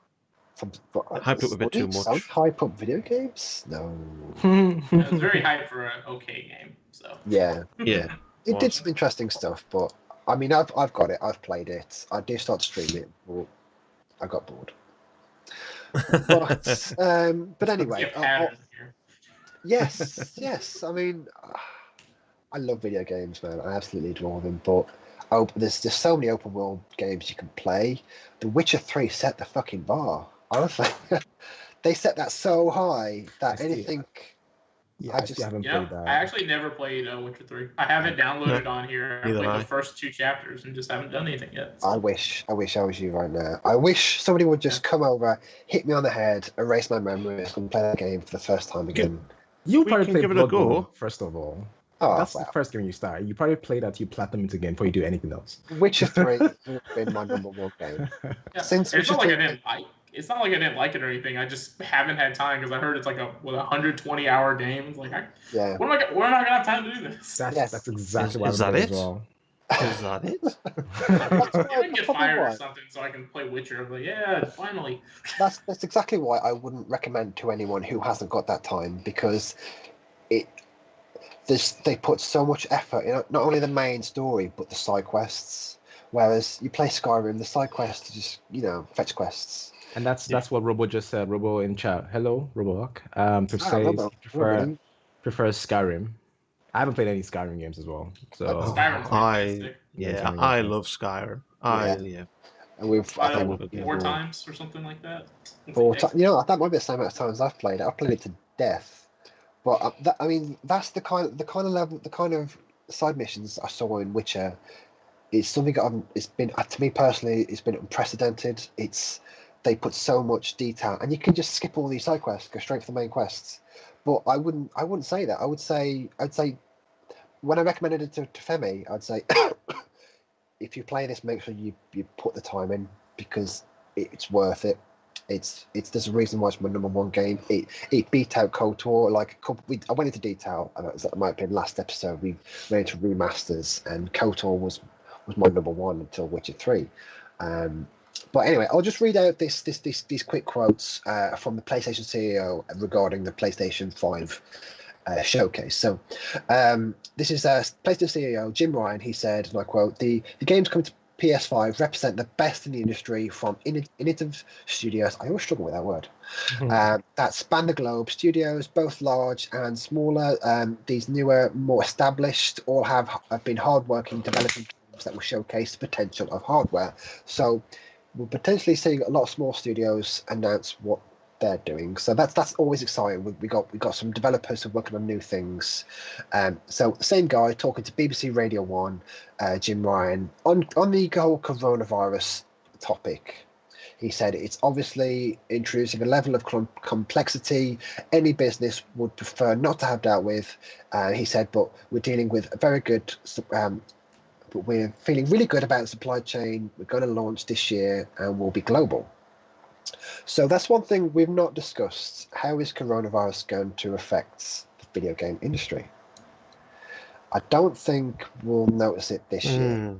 Hyped up a bit too much. Hype up video games? No. It was very hyped for an okay game. So yeah. It Was. did some interesting stuff, but I mean, I've got it. I've played it. I did start streaming it, but I got bored. But anyway, yes. I mean, I love video games, man. I absolutely adore them. But there's just so many open world games you can play. The Witcher 3 set the fucking bar. Honestly, they set that so high that anything. Yeah, I just haven't played that. I actually never played Witcher 3. I have it downloaded on here. I played the first 2 chapters and just haven't done anything yet. I wish I was you right now. I wish somebody would just come over, hit me on the head, erase my memories, and play that game for the first time again. You probably can play give it a go. First of all. Oh, That's wow. the first game you start. You probably play that, you platinum it again before you do anything else. Witcher 3 has been my number one game. Yeah. Since It's Witcher not like 3 I didn't like. It's not like I didn't like it or anything. I just haven't had time because I heard it's like a 120-hour game. It's like, Yeah. when am I gonna have time to do this? That's exactly what Is I'm that doing it? as well. Is that it? That's You why, didn't get probably fired or why. something so I can play Witcher. I'm like, yeah, finally. That's exactly why I wouldn't recommend to anyone who hasn't got that time, because they put so much effort in not only the main story but the side quests. Whereas you play Skyrim, the side quests are just fetch quests. And that's what Robo just said. Robo in chat. Hello, Robo. Robo, prefers Skyrim. I haven't played any Skyrim games as well. So Skyrim's fantastic. I love Skyrim. And we've I I don't think know, 4 times or something like that. that might be the same amount of times I've played it. I've played it to death. But that's the kind of level, the kind of side missions I saw in Witcher. It's something it's been, to me personally, it's been unprecedented. They put so much detail, and you can just skip all these side quests, go straight for the main quests. But I wouldn't say that. I'd say when I recommended it to Femi, I'd say if you play this, make sure you put the time in, because it's worth it. There's a reason why it's my number one game. It beat out KOTOR. I went into detail. That might have been last episode. We went into remasters, and KOTOR was my number one until Witcher 3. But anyway, I'll just read out these quick quotes from the PlayStation CEO regarding the PlayStation 5 showcase. So this is PlayStation CEO Jim Ryan. He said, and I quote, the games coming to PS5 represent the best in the industry from innovative studios. I always struggle with that word. That span the globe. Studios, both large and smaller. These newer, more established, all have been hardworking developing games that will showcase the potential of hardware. So we're potentially seeing a lot of small studios announce what they're doing. So that's always exciting. We got some developers who are working on new things. So the same guy talking to BBC Radio 1, Jim Ryan, on the whole coronavirus topic. He said it's obviously introducing a level of complexity any business would prefer not to have dealt with. He said, but we're dealing with a very good, but we're feeling really good about the supply chain. We're going to launch this year and we'll be global. So that's one thing we've not discussed. How is coronavirus going to affect the video game industry? I don't think we'll notice it this year.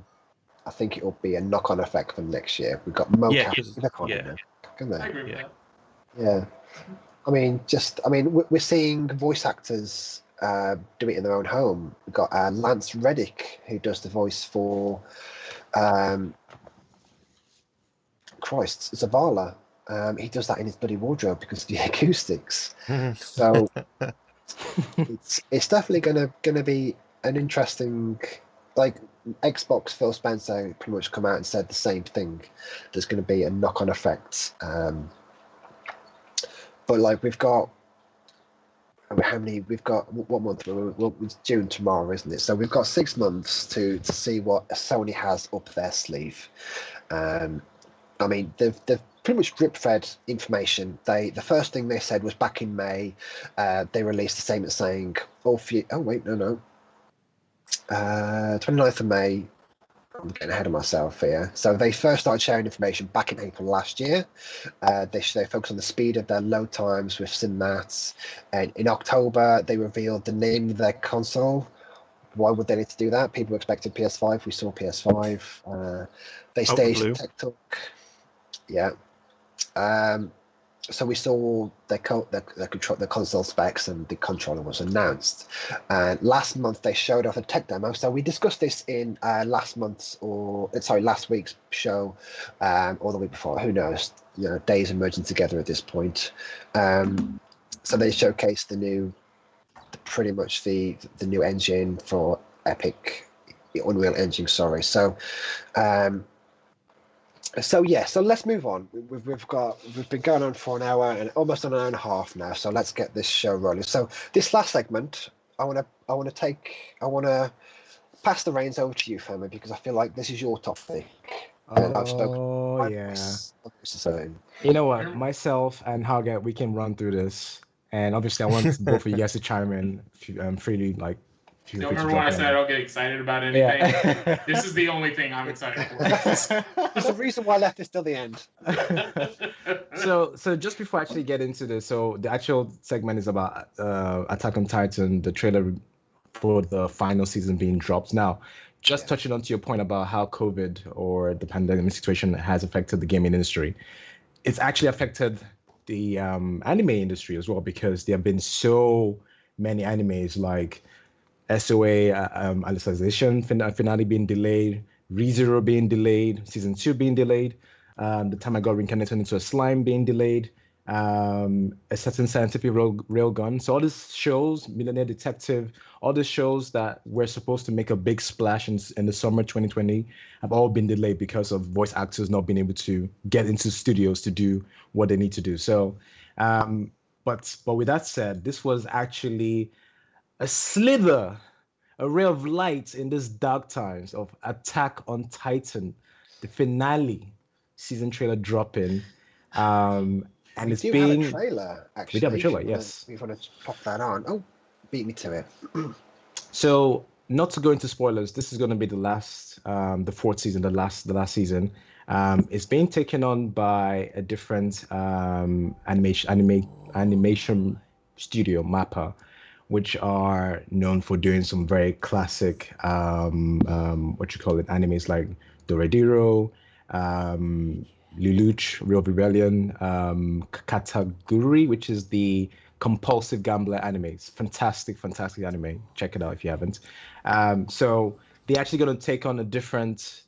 I think it will be a knock-on effect for next year. We've got mocap. I agree with that. Yeah. We're seeing voice actors do it in their own home. We've got Lance Reddick, who does the voice for Zavala. He does that in his bloody wardrobe because of the acoustics. So it's definitely gonna be an interesting, Xbox. Phil Spencer pretty much come out and said the same thing. There's going to be a knock-on effect. But we've got what month? Well, it's June tomorrow, isn't it? So we've got 6 months to see what Sony has up their sleeve. They've pretty much drip-fed information. The first thing they said was back in May. They released a statement saying, 29th of May. I'm getting ahead of myself here. So they first started sharing information back in April last year. They focused on the speed of their load times with cinemats. And in October, they revealed the name of their console. Why would they need to do that? People expected PS5. We saw PS5. They staged a tech talk. Yeah. So we saw the console specs, and the controller was announced. Last month they showed off a tech demo. So we discussed this in last week's show, or the week before. Who knows? Days are merging together at this point. So they showcased the new engine for Epic, the Unreal Engine. Sorry. So let's move on. We've been going on for an hour and almost an hour and a half now. So let's get this show rolling. So this last segment, I want to pass the reins over to you, Femi, because I feel like this is your topic. Oh yeah. You know what? Myself and Hargett, we can run through this, and obviously I want both of you guys to chime in freely, Feel Don't free to remember when I jump said I in. don't get excited about anything? Yeah. This is the only thing I'm excited for. There's a reason why I left this till the end. So just before I actually get into this, so the actual segment is about Attack on Titan, the trailer for the final season being dropped. Now, just touching on to your point about how COVID or the pandemic situation has affected the gaming industry, it's actually affected the anime industry as well, because there have been so many animes like SOA Alicization finale being delayed, ReZero being delayed, season 2 being delayed, the time I got reincarnated into a slime being delayed, a certain scientific railgun. So all these shows, Millionaire Detective, all these shows that were supposed to make a big splash in the summer 2020 have all been delayed because of voice actors not being able to get into studios to do what they need to do. So, but with that said, this was actually a slither, a ray of light in these dark times of Attack on Titan, the finale season trailer dropping. And We it's do been. have a trailer, actually. We do have a trailer, yes. We want to pop that on. Oh, beat me to it. So, not to go into spoilers, this is going to be the last, the fourth season, the last season. It's being taken on by a different animation studio, Mappa, which are known for doing some very classic, animes like Doradiro, Lelouch, Real Rebellion, Kataguri, which is the compulsive gambler anime. It's fantastic anime. Check it out if you haven't. So they're actually going to take on a different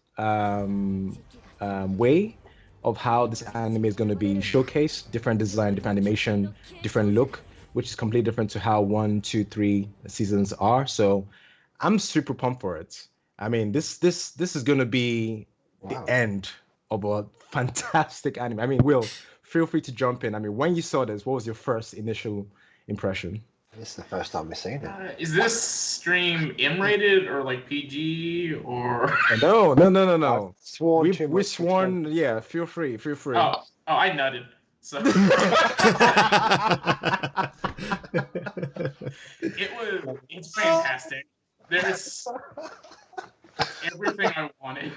way of how this anime is going to be showcased. Different design, different animation, different look, which is completely different to how 1, 2, 3 seasons are. So I'm super pumped for it. I mean, this is going to be the end of a fantastic anime. I mean, Will, feel free to jump in. I mean, when you saw this, what was your first initial impression? This is the first time we've seen it. Is this stream M-rated or like PG or? No. I've sworn too We much. sworn, yeah. Feel free. Oh, I nutted. So it's fantastic. There's everything I wanted.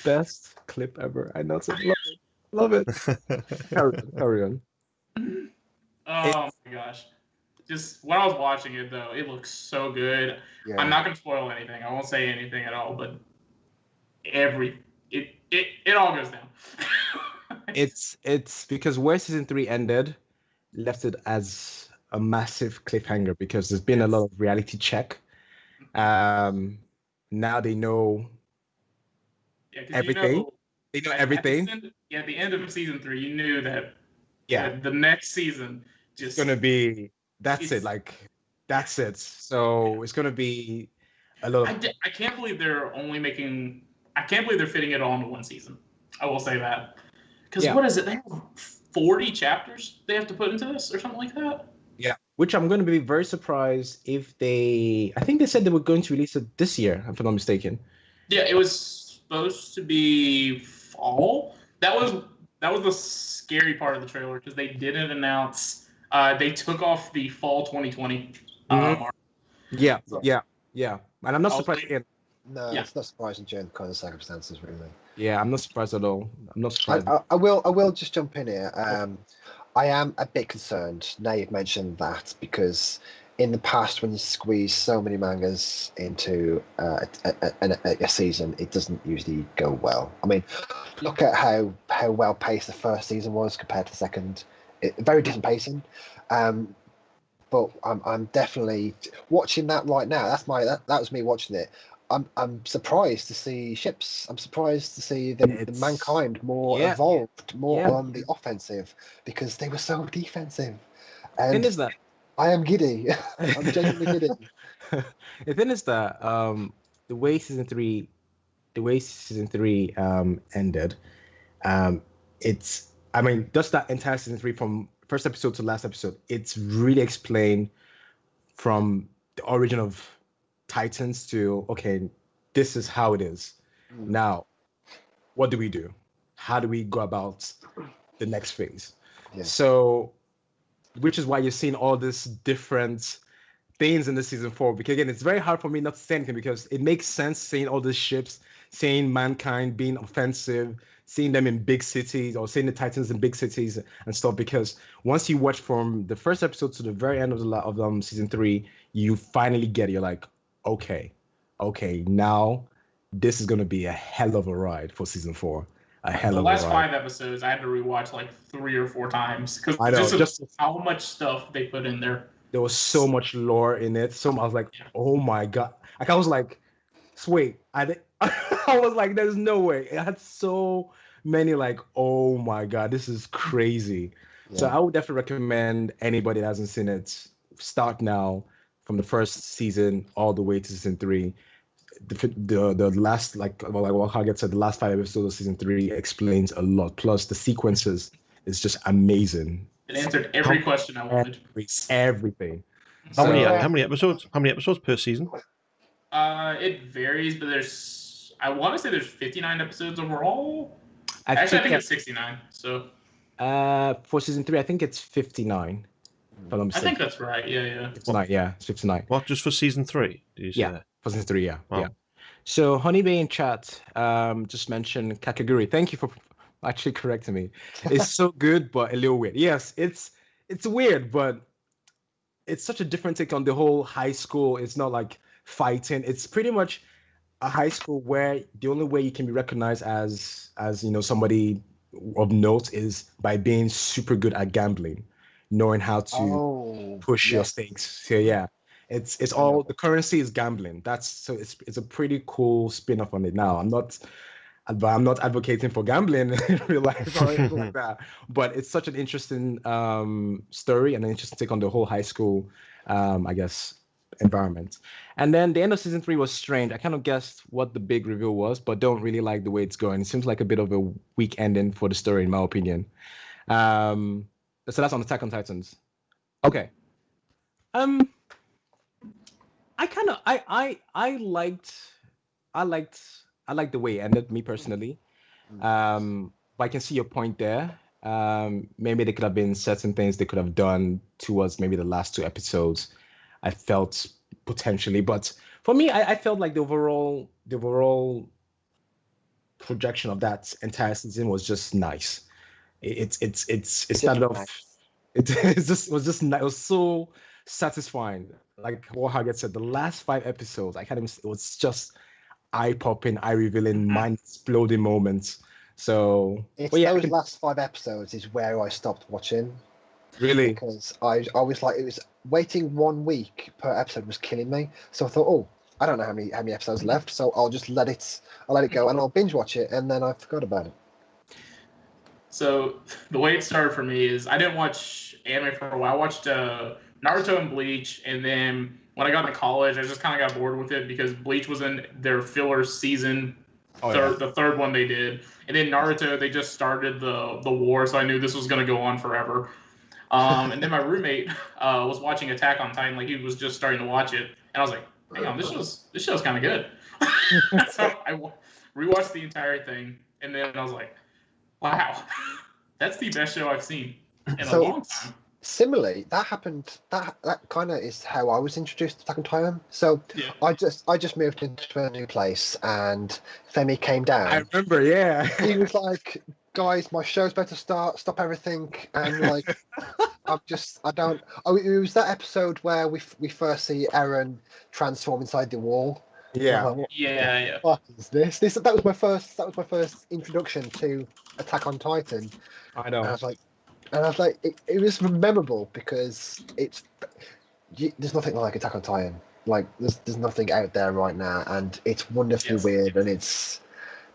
Best clip ever. I know, so love it. Carry on. Oh my gosh. Just when I was watching it though, it looks so good. Yeah. I'm not gonna spoil anything. I won't say anything at all, but it all goes down. It's because where season 3 ended left it as a massive cliffhanger, because there's been a lot of reality check. Now they know everything. They know everything. At the end of season 3, you knew that the next season it's gonna be that's it. So it's gonna be a lot of. I can't believe they're I can't believe they're fitting it all into one season. I will say that. Because what is it? They have 40 chapters they have to put into this or something like that? Yeah. Which I'm going to be very surprised if I think they said they were going to release it this year, if I'm not mistaken. Yeah, it was supposed to be fall. That was the scary part of the trailer, because they didn't announce. They took off the fall 2020 mark. Yeah. And I'm not surprised again. No, it's not surprising during the kind of circumstances, really. Yeah, I'm not surprised at all. I'm not surprised. I will just jump in here. I am a bit concerned now you've mentioned that, because in the past, when you squeeze so many mangas into a season, it doesn't usually go well. I mean, look at how well paced the first season was compared to the second. Very different pacing. But I'm definitely watching that right now. That was me watching it. I'm surprised to see ships. I'm surprised to see the mankind more evolved, more on the offensive, because they were so defensive. And the thing is that I am giddy. I'm genuinely giddy. The thing is that the way season three ended, just that entire season 3 from first episode to last episode, it's really explained from the origin of Titans to, okay, this is how it is. Now, what do we do? How do we go about the next phase? Yeah. So which is why you're seeing all these different things in the season 4. Because again, it's very hard for me not to say anything because it makes sense seeing all these ships, seeing mankind being offensive, seeing them in big cities, or seeing the Titans in big cities and stuff. Because once you watch from the first episode to the very end of season 3, you finally get it. You're like, okay, now this is gonna be a hell of a ride for season 4. The last 5 episodes, I had to rewatch like 3 or 4 times because just how much stuff they put in there. There was so much lore in it. So I was like, oh my god! Like I was like, wait, I was like, there's no way. It had so many like, oh my god, this is crazy. Yeah. So I would definitely recommend anybody that hasn't seen it, start now from the first season all the way to season 3. The last like what Hargett said, the last 5 episodes of season 3 explains a lot. Plus the sequences is just amazing. It answered every question I wanted. Everything. How many episodes? How many episodes per season? It varies, but I want to say there's 59 episodes overall. I think it's 69. So. For season 3, I think it's 59. I think that's right. Yeah. 59. Yeah, it's 59. What? Just for season 3? Did you say that? For season 3. Yeah. Wow. Yeah. So Honeybay in chat just mentioned Kakaguri. Thank you for actually correcting me. It's so good, but a little weird. Yes, it's weird, but it's such a different take on the whole high school. It's not like fighting. It's pretty much a high school where the only way you can be recognized as somebody of note is by being super good at gambling, knowing how to push your stakes. So yeah, it's all the currency is gambling. It's a pretty cool spin-off on it. Now I'm not advocating for gambling in real life or anything like that, but it's such an interesting story and an interesting take on the whole high school, I guess, environment. And then the end of season 3 was strange. I kind of guessed what the big reveal was, but don't really like the way it's going. It seems like a bit of a weak ending for the story, in my opinion. So that's on Attack on Titans. Okay. I liked the way it ended, me personally. But I can see your point there. Maybe there could have been certain things they could have done towards maybe the last 2 episodes. I felt potentially, but for me, I felt like the overall projection of that entire season was just nice. It started off. It was so satisfying. Like what Hargett said, the last 5 episodes, it was just eye-popping, eye-revealing, mind-exploding moments. So those last 5 episodes is where I stopped watching. Really? Because I was like, it was waiting 1 week per episode was killing me. So I thought, I don't know how many episodes left, so I'll just let it go and I'll binge watch it, and then I forgot about it. So the way it started for me is I didn't watch anime for a while. I watched Naruto and Bleach, and then when I got into college, I just kind of got bored with it because Bleach was in their filler season, the third one they did, and then Naruto, they just started the war, so I knew this was going to go on forever. And then my roommate was watching Attack on Titan, like he was just starting to watch it, and I was like, hang on, this show's kind of good. So I rewatched the entire thing, and then I was like, wow, that's the best show I've seen in a long time. Similarly, that happened. That kind of is how I was introduced to Attack on Titan. So I just moved into a new place, and Femi came down. I remember, yeah. He was like, "Guys, my show's about to start. Stop everything!" And like, it was that episode where we first see Eren transform inside the wall. Yeah. Like, what is this? That was my first introduction to Attack on Titan. I know. And I was like, it was memorable because there's nothing like Attack on Titan. Like there's nothing out there right now, and it's wonderfully weird, and it's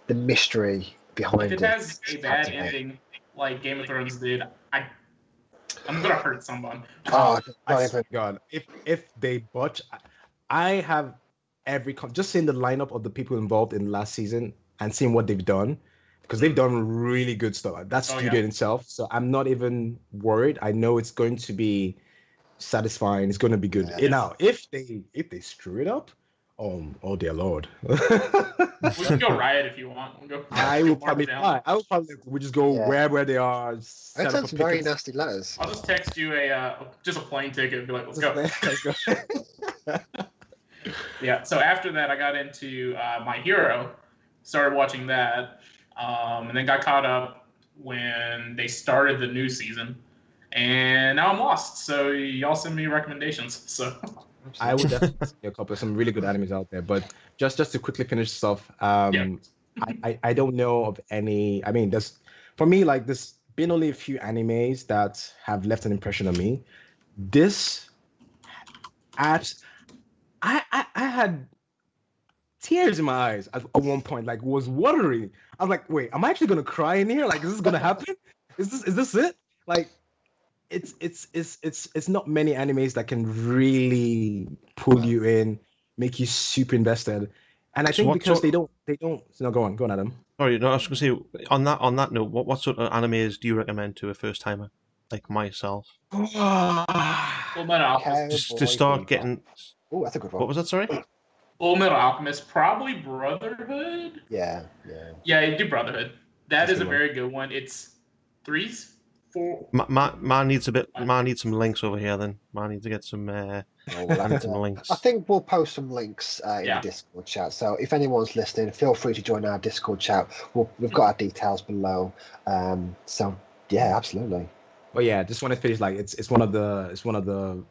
the mystery behind it. If it has a bad ending like Game of Thrones did, I'm gonna hurt someone. I swear to God, if they botch, I have just seeing the lineup of the people involved in last season and seeing what they've done. Because they've done really good stuff. That studio in itself. So I'm not even worried. I know it's going to be satisfying. It's going to be good. Now, if they screw it up, Oh dear Lord. We can go riot if you want. We'll go. I go will march probably down. I will probably we just go Yeah. wherever they are. I Set up sent a some very picket. nasty letters. I'll just text you just a plane ticket and be like, let's go. Let's go. Yeah. So after that, I got into My Hero, started watching that, and then got caught up when they started the new season, and now I'm lost. So y'all send me recommendations. So I would definitely see a couple of some really good animes out there, but just to quickly finish stuff, Yeah. I don't know of any. I mean, there's for me like there's been only a few animes that have left an impression on me. This at I had tears in my eyes at one point, like was watery. I was like, wait, am I actually gonna cry in here? Like, is this gonna happen? Is this it? Like, it's not many animes that can really pull you in, make you super invested. And I So think what because sort- they don't. No, go on, Adam. Sorry, no, I was going to say on that note, what sort of animes do you recommend to a first timer like myself Full Metal Alchemist. to start getting? Oh, that's a good one. What was that? Sorry. Full Metal Alchemist, probably Brotherhood. Yeah. Yeah, do Brotherhood. That's That is a a good very good one. It's 3, 4. Man needs some links over here. Then man needs to get some. Oh, we'll I have need to- some links. I think we'll post some links in Yeah. the Discord chat. So if anyone's listening, feel free to join our Discord chat. We've got our details below. So yeah, absolutely. But yeah, just want to finish like it's one of the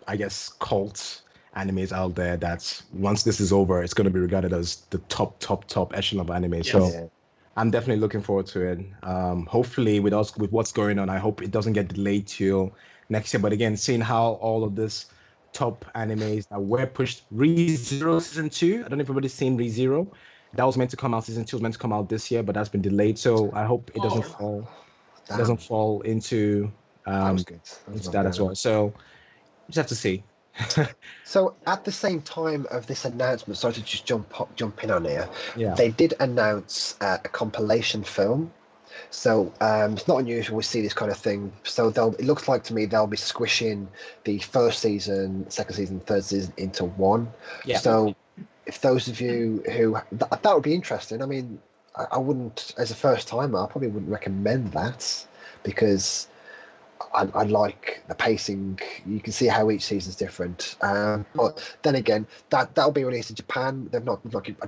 I guess cult animes out there that's once this is over, it's gonna be regarded as the top echelon of anime. Yes. So Yeah. I'm definitely looking forward to it. Hopefully with what's going on, I hope it doesn't get delayed till next year. But again, seeing how all of this top animes that were pushed, ReZero season 2. I don't know if everybody's seen ReZero. That was meant to come out, season 2 was meant to come out this year, but that's been delayed. So I hope it doesn't Damn, fall into that was good. into that as well. So we just have to see. So at the same time of this announcement, sorry to just jump in on here. Yeah. They did announce a compilation film. So it's not unusual we see this kind of thing. So it looks like to me they'll be squishing the first season, second season, third season into one. Yeah. So if those of you who that would be interesting. I mean, I wouldn't, as a first timer, I probably wouldn't recommend that because I like the pacing. You can see how each season's different. But then again, that'll be released in Japan. They've not like I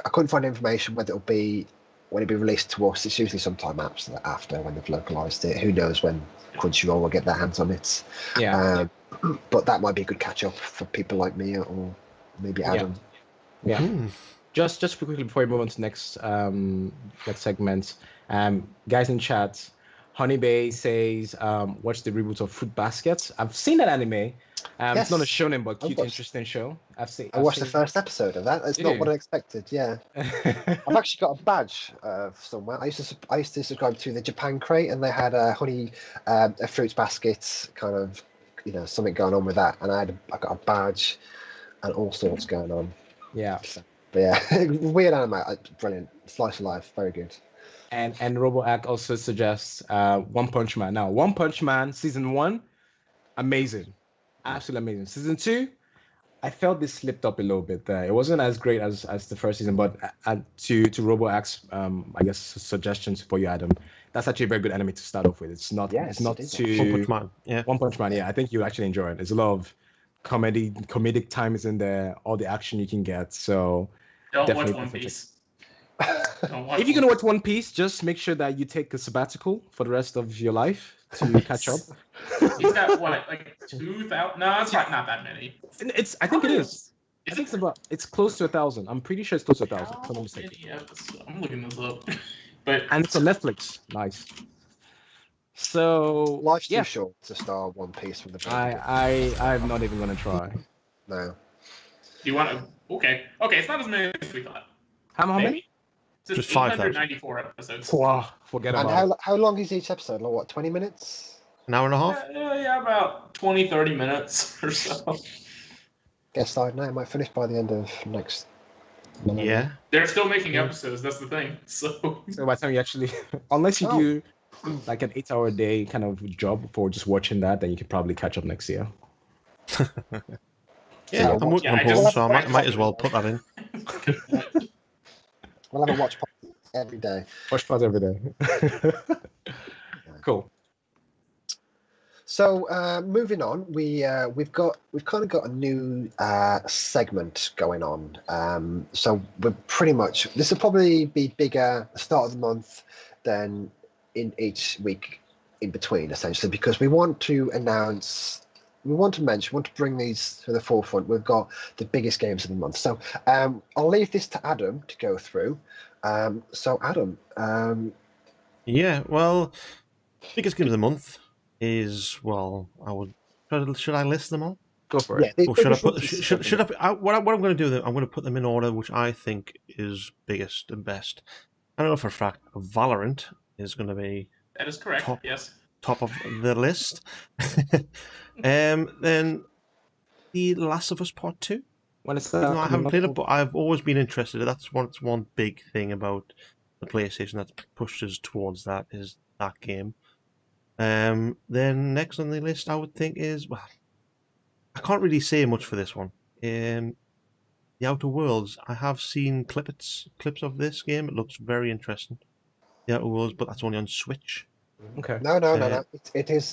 couldn't find information whether it'll be when it'll be released to us. It's usually sometime after when they've localized it. Who knows when Crunchyroll will get their hands on it. Yeah. But that might be a good catch up for people like me or maybe Adam. Yeah. Hmm. Just quickly before we move on to next segment, guys in chat, Honey Bay says, watch the reboot of Fruit Basket. I've seen that anime. It's not a shonen, but cute, interesting show. I watched the first episode of that. It's Did not you? what I expected. Yeah, I've actually got a badge somewhere. I used to subscribe to the Japan Crate, and they had a fruits basket kind of, something going on with that, and I got a badge and all sorts going on. Yeah. But yeah, weird anime, brilliant. Slice of life, very good. And RoboAc also suggests One Punch Man. Now, One Punch Man season 1, amazing, absolutely amazing. Season 2, I felt this slipped up a little bit there. It wasn't as great as the first season, but to RoboAc's I guess suggestions for you, Adam, that's actually a very good anime to start off with. It's not Yes, it is. too One Punch Man. Yeah. One Punch Man. Yeah, I think you'll actually enjoy it. There's a lot of comedic time is in there, all the action you can get. So Don't definitely watch One perfect. Piece. Don't watch if you're gonna watch One Piece, just make sure that you take a sabbatical for the rest of your life to catch up. He's got what, like 2,000? No, it's not that many. I think it is. I Is think it? it's close to 1,000. I'm pretty sure it's close to 1,000. If I'm not mistaken. Yeah, I'm looking this up. But And it's on Netflix. Nice. So Life's yeah, too short to start One Piece from the very I'm not even gonna try. No. do you want to? Okay, it's not as many as we thought. How many? Maybe? It says Just 5,000. 894 episodes. Wow, forget And about it. how long is each episode? Like what, 20 minutes? An hour and a half. Yeah, about 20-30 minutes or so. Guess I know. I might finish by the end of next. Yeah. They're still making episodes. That's the thing. So So by the time you actually, unless you Oh. do like an 8-hour a day kind of job for just watching that, then you could probably catch up next year. Yeah, Yeah, I'm working from I home, just- so I might as well put that in. We'll have a watch party every day. Watch party every day. Cool. So moving on, we've kind of got a new segment going on. So we're pretty much, this will probably be bigger at the start of the month than in each week in between, essentially, because we want to bring these to the forefront. We've got the biggest games of the month. So I'll leave this to Adam to go through. So Adam, Yeah, well, biggest game of the month is, well, should I list them all? Go for it. the Or should I biggest put? ones is Should I? What I'm going to do? I'm going to put them in order which I think is biggest and best. I know for a fact Valorant is going to be That is correct. Top. Yes. top of the list. Then The Last of Us Part 2. When it's Even though I haven't played it, up, but I've always been interested. That's one big thing about the PlayStation that's pushed us towards that is that game. Then next on the list, I would think is, well, I can't really say much for this one. The Outer Worlds. I have seen clips of this game. It looks very interesting. The Outer Worlds, but that's only on Switch. okay. no.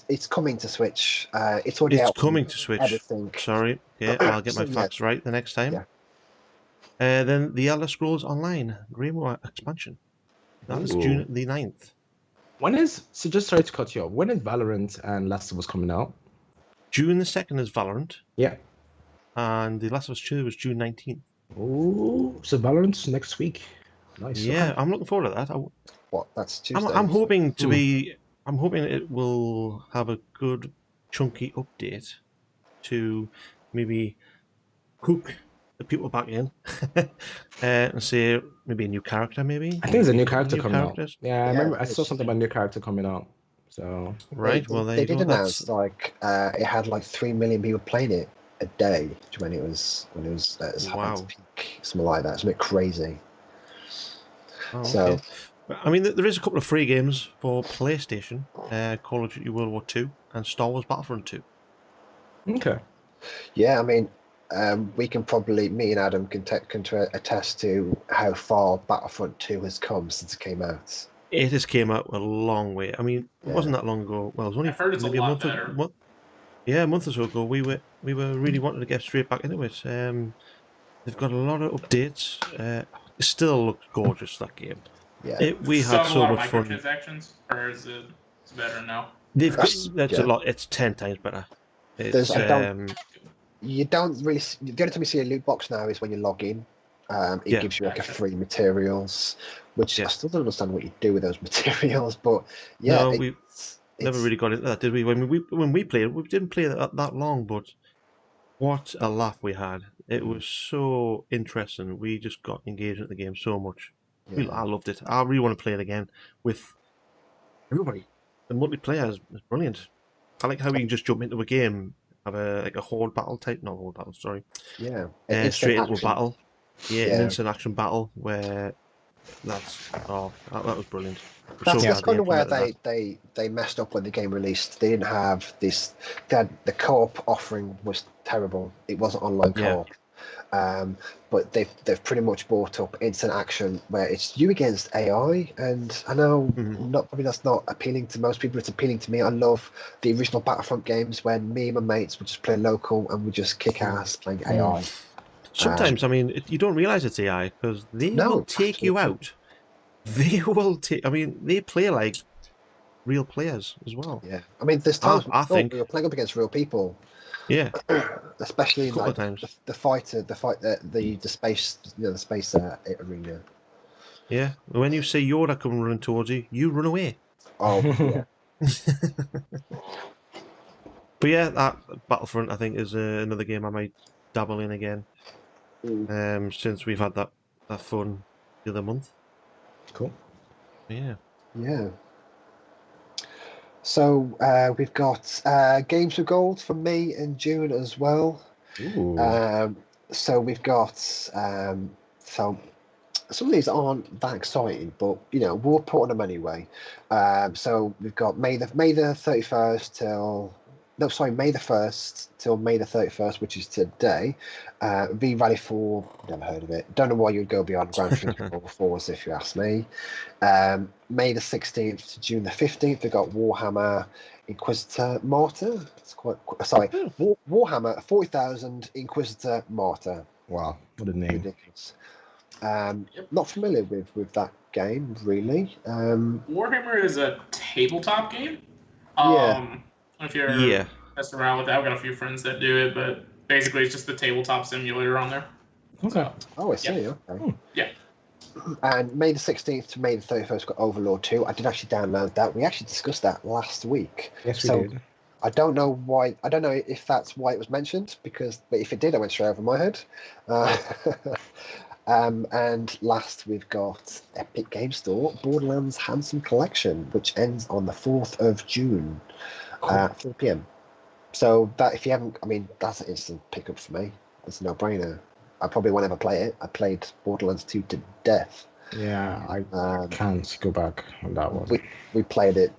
It's coming to Switch. It's already It's out. coming to Switch. Everything. Sorry. Yeah, I'll get my So, yeah. facts right the next time. Yeah. Then The Elder Scrolls Online Grimoire expansion. That is Ooh. June the 9th. So just sorry to cut you off. When is Valorant and Last of Us coming out? June the 2nd is Valorant. Yeah. And The Last of Us 2 was June 19th. Oh, so Valorant's next week. Nice. Yeah, Okay. I'm looking forward to that. What? That's Tuesday. I'm hoping to Hmm. be. I'm hoping it will have a good chunky update to maybe hook the people back in and say maybe a new character. Maybe I think there's a new character New coming characters? out. Yeah, I Yeah, remember I it's- saw something about a new character coming out. So right. Well, there they you did go. announce That's like it had like 3 million people playing it a day when it was at its Wow. peak, something like that. It's a bit crazy. oh, So okay. I mean, there is a couple of free games for PlayStation: Call of Duty World War II and Star Wars Battlefront 2. okay. yeah, I mean, we can probably me and Adam can attest to how far Battlefront 2 has come since it came out. It has came out a long way. I mean, it Yeah. wasn't that long ago. Well, it was only I've heard it's a maybe lot month. better. A month or so ago, we were really wanting to get straight back into it. They've got a lot of updates. It still looks gorgeous, that game. Yeah, We Still had have a so lot of much fun. microtransactions, or is it's better now? That's Yeah. a lot. It's 10 times better. There's- It's I don't- you don't really. The only time you see a loot box now is when you log in. It Yeah. gives you like a Gotcha. free materials, which I Yeah. still don't understand what you do with those materials. But yeah, No, we never really got into that, did we? When we played, we didn't play it that long, but what a laugh we had! It was so interesting. We just got engaged in the game so much. Yeah. I loved it. I really want to play it again with everybody. The multiplayer is brilliant. I like how you can just jump into a game, have a horde battle type, not horde battle, sorry, Yeah, an instant straight into a action. battle. Yeah, an Yeah. instant action battle where that was brilliant. I'm That's, so that's glad kind of where implemented they messed up when the game released. They didn't have this. The co-op offering was terrible. It wasn't online Yeah. co-op. But they've pretty much brought up instant action where it's you against AI, and I know Mhm. that's not appealing to most people. It's appealing to me. I love the original Battlefront games when me and my mates would just play local and we just kick ass playing AI. Sometimes, I mean, you don't realize it's AI because they will take you out. They will take. I mean, they play like real players as well. Yeah, I mean, there's times I think- we were playing up against real people, Yeah, especially in couple like of times. the space, the space arena. yeah. When you see Yoda coming running towards you, you run away. Oh, yeah. But yeah, that Battlefront I think is another game I might dabble in again. Since we've had that fun the other month. Cool. Yeah. Yeah. So we've got Games with Gold for me in June as well. Ooh. So we've got so some of these aren't that exciting, but we'll put on them anyway. So we've got May the 31st till no, sorry, May the 1st till May the 31st, which is today. V Rally 4, never heard of it. Don't know why you'd go beyond Gran Turismo 4s if you ask me. May the 16th to June the 15th, we've got Warhammer Inquisitor Martyr. It's sorry, Warhammer 40,000 Inquisitor Martyr. Wow, what a name. Ridiculous. Not familiar with that game, really. Warhammer is a tabletop game. Yeah. If you're messing around with that, I've got a few friends that do it, but basically it's just the tabletop simulator on there. Okay. Oh, I see. Yeah. Okay. Yeah. And May the 16th to May the 31st, we've got Overlord 2. I did actually download that. We actually discussed that last week. Yes, we did. I don't know why. I don't know if that's why it was mentioned, but if it did, I went straight over my head. And last, we've got Epic Game Store Borderlands Handsome Collection, which ends on the 4th of June, 4 p.m. So that, if you haven't, I mean, that's an instant pickup for me. It's a no-brainer. I probably won't ever play it. I played Borderlands 2 to death. Yeah, I can't go back on that one. We played it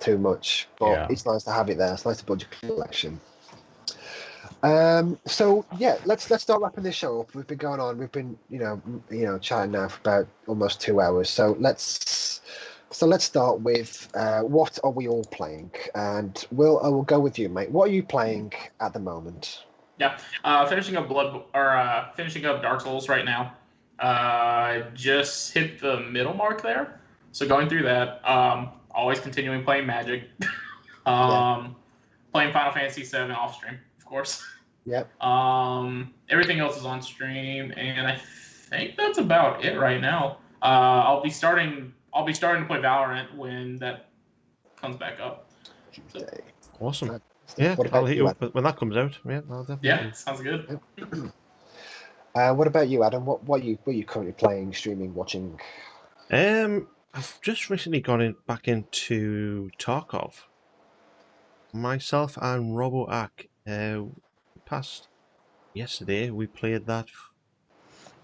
too much, but it's nice to have it there. It's nice to build your collection. So yeah, let's start wrapping this show up. We've been going on. We've been chatting now for about almost 2 hours. So let's start with what are we all playing? And Will, I will go with you, mate. What are you playing at the moment? Yeah, finishing up finishing up Dark Souls right now. Just hit the middle mark there, so going through that. Always continuing playing Magic. Playing Final Fantasy VII off stream, of course. Yep. Everything else is on stream, and I think that's about it right now. I'll be starting to play Valorant when that comes back up. So. Awesome. Yeah, I'll hit you up when that comes out. Yeah, I'll definitely. Yeah, sounds good. What about you, Adam? What are you currently playing, streaming, watching? I've just recently gone back into Tarkov. Myself and RoboAck, past yesterday, we played that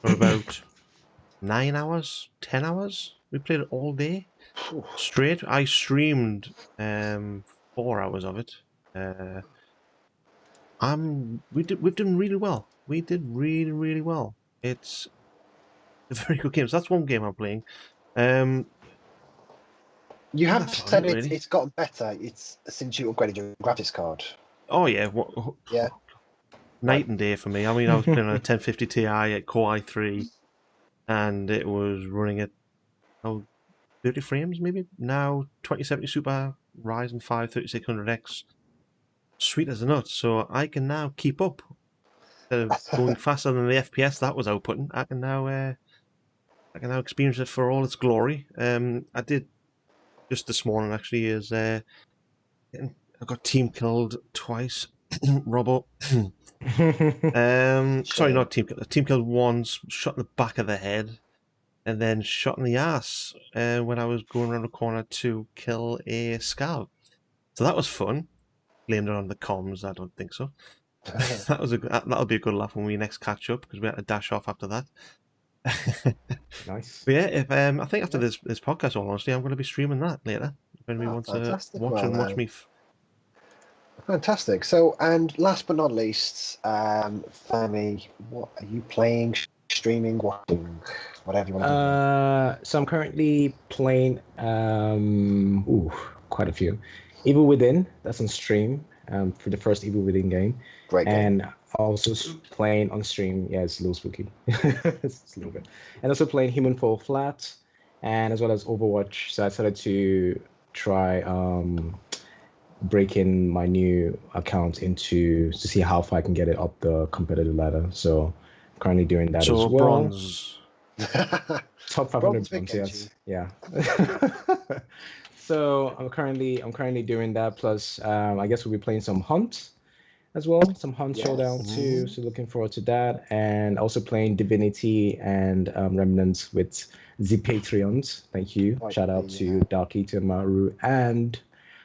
for about 9 hours, 10 hours. We played it all day straight. I streamed 4 hours of it. We've done really well. We did really, really well. It's a very good game. So that's one game I'm playing. You have said it's gotten better. It's since you upgraded your graphics card. Oh yeah, yeah. Night and day for me. I mean, I was playing on a 1050 Ti at Core i3, and it was running at 30 frames maybe. Now 2070 Super Ryzen 5 3600X, sweet as a nut. So I can now keep up. Going faster than the FPS that was outputting, I can now experience it for all its glory. I did just this morning actually. I got team killed twice. Robbo. Sorry, not team killed. Team killed once, shot in the back of the head, and then shot in the ass when I was going around the corner to kill a scout. So that was fun. Blamed it on the comms. I don't think so. That'll be a good laugh when we next catch up, because we had to dash off after that. Nice. But yeah, if I think after this podcast, all honestly, I'm going to be streaming that later. If anybody wants to watch me. Fantastic. So, and last but not least, Femi, what are you playing, streaming, watching, whatever you want to do? So I'm currently playing quite a few. Evil Within, that's on stream for the first Evil Within game. Great game. And also playing on stream, yeah, it's a little spooky. It's a little bit. And also playing Human Fall Flat, and as well as Overwatch. So I decided to try breaking my new account to see how far I can get it up the competitive ladder. So I'm currently doing that as well. Bronze. Top 500 bronze, yes. Yeah. So I'm currently doing that. Plus, I guess we'll be playing some Hunt as well, some Hunt Showdown too. So looking forward to that, and also playing Divinity and Remnants with the Patreons. Thank you. Shout out to Darkita, Maru, and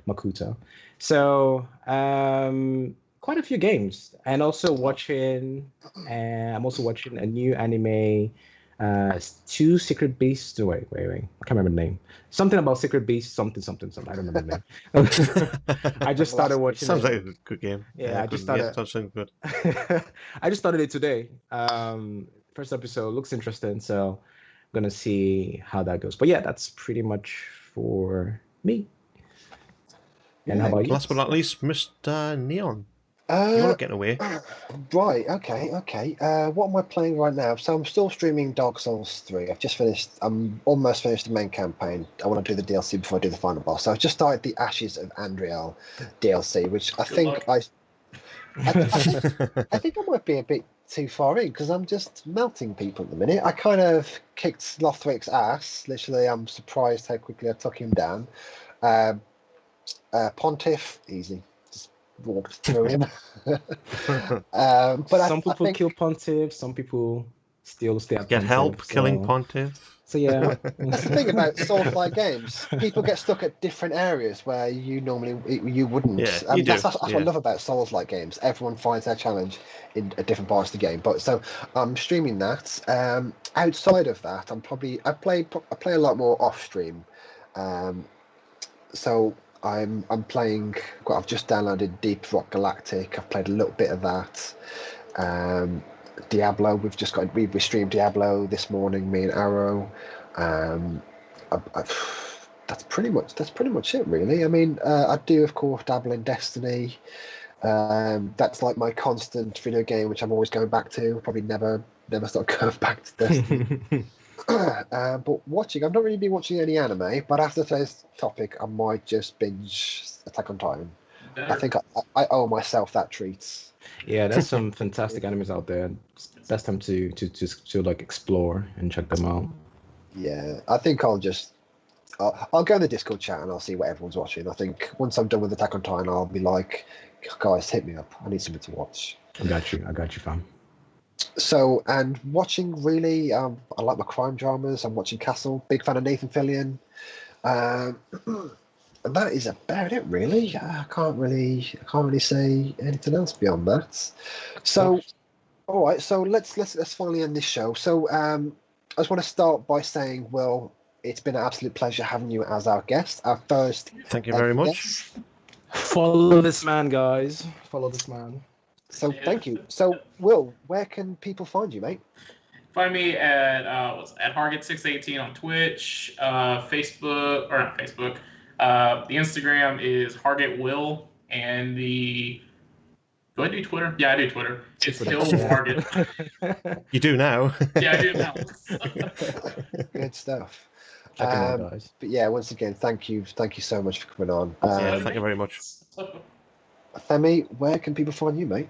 Makuta. So quite a few games, and also watching. I'm also watching a new anime Two Secret Beasts. Wait. I can't remember the name. Something about Secret Beasts. Something. I don't remember the name. I just started watching Sounds it. like a good game. Yeah, I just started. Yeah, sounds good. I just started it today. First episode looks interesting, so I'm gonna see how that goes. But yeah, that's pretty much for me. And how about you? Last but not least, Mr. Neon. You're not getting away. Right, okay. What am I playing right now? So I'm still streaming Dark Souls 3. I'm almost finished the main campaign. I want to do the DLC before I do the final boss. So I've just started the Ashes of Andriel DLC, which I think I think I might be a bit too far in because I'm just melting people at the minute. I kind of kicked Lothric's ass. Literally, I'm surprised how quickly I took him down. Pontiff, easy. Walked through him. But some people kill Pontiff, some people still stay at Get Pontiff, help killing Pontiff. So yeah. That's the thing about Souls-like games. People get stuck at different areas where you wouldn't. Yeah, you do. That's what I love about Souls-like games. Everyone finds their challenge in a different parts of the game. But so I'm streaming that. Outside of that, I play a lot more off stream. So I'm playing. Well, I've just downloaded Deep Rock Galactic. I've played a little bit of that. Diablo. We streamed Diablo this morning. Me and Arrow. That's pretty much it, really. I mean, I do of course dabble in Destiny. That's like my constant video game, which I'm always going back to. Probably never start going back to Destiny. But watching, I've not really been watching any anime, but after today's topic, I might just binge Attack on Titan. I think I owe myself that treat. Yeah, there's some fantastic animes out there. Best time to like explore and check them out. Yeah, I think I'll go in the Discord chat and I'll see what everyone's watching. I think once I'm done with Attack on Titan, I'll be like, guys, hit me up. I need something to watch. I got you, fam. So, and watching really, I like my crime dramas. I'm watching Castle. Big fan of Nathan Fillion. And that is about it, really. I can't really say anything else beyond that. So, all right. So let's finally end this show. So, I just want to start by saying, Will, it's been an absolute pleasure having you as our guest. Our first. Thank you very much. Guest. Follow this man, guys. Follow this man. So thank you. So, Will, where can people find you, mate? Find me at Hargett618 on Twitch, Facebook, or not Facebook. The Instagram is Hargett Will, and do I do Twitter? Yeah, I do Twitter. It's Hill Hargett. You do now. Yeah, I do now. Good stuff. Check it out, guys. But yeah, once again, thank you so much for coming on. Yeah, thank you very much. Femi, where can people find you, mate?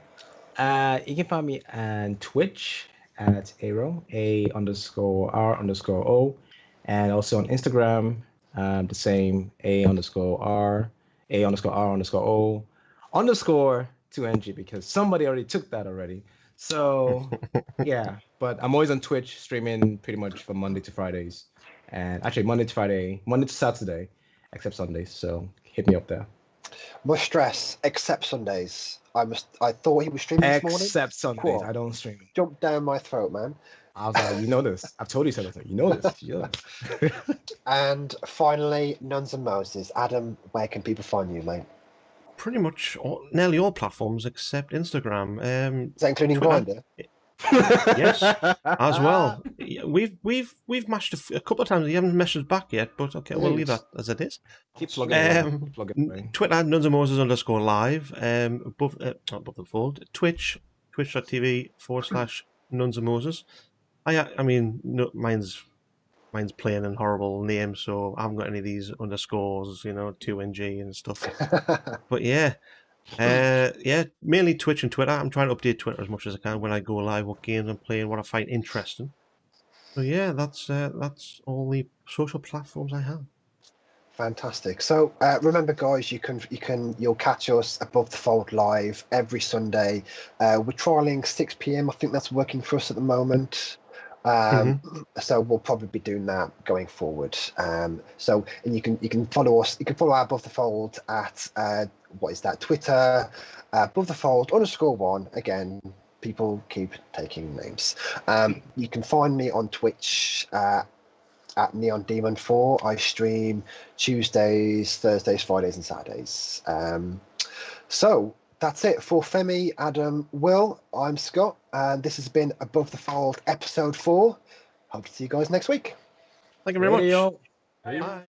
You can find me on Twitch at Aero, A_R_O, and also on Instagram, the same A_R, A_R_O_2NG, because somebody already took that already. So yeah, but I'm always on Twitch streaming pretty much from Monday to Fridays, and actually Monday to Saturday, except Sundays. So hit me up there. Must stress, except Sundays. I thought he was streaming this morning. Except Sundays, Cool. I don't stream. Jump down my throat, man. I was like, you know this. I've told you so. You know this. Yeah. And finally, Nuns and Moses. Adam, where can people find you, mate? Pretty much nearly all platforms except Instagram. Is that including Twitter. Grindr? Yes, as well. We've matched a couple of times. You haven't meshed us back yet, but okay, we'll leave that as it is. Keep plugging. Away. Twitter @nunsandmoses_live. Above the fold. Twitch.tv/nunsandmoses. I mean, no, mine's plain and horrible name, so I haven't got any of these underscores, 2NG and stuff. But yeah. Mainly Twitch and Twitter. I'm trying to update Twitter as much as I can when I go live, what games I'm playing, what I find interesting. So yeah, that's all the social platforms I have. Fantastic. So remember, guys, you'll catch us Above the Fold live every Sunday. We're trialing 6 p.m. I think that's working for us at the moment. So we'll probably be doing that going forward. And you can follow us. You can follow Above the Fold at what is that? Twitter, Above the Fold _1. Again, people keep taking names. You can find me on Twitch at NeonDemon4. I stream Tuesdays, Thursdays, Fridays, and Saturdays. So that's it for Femi, Adam, Will. I'm Scott, and this has been Above the Fold episode 4. Hope to see you guys next week. Thank you very much. Radio. Bye.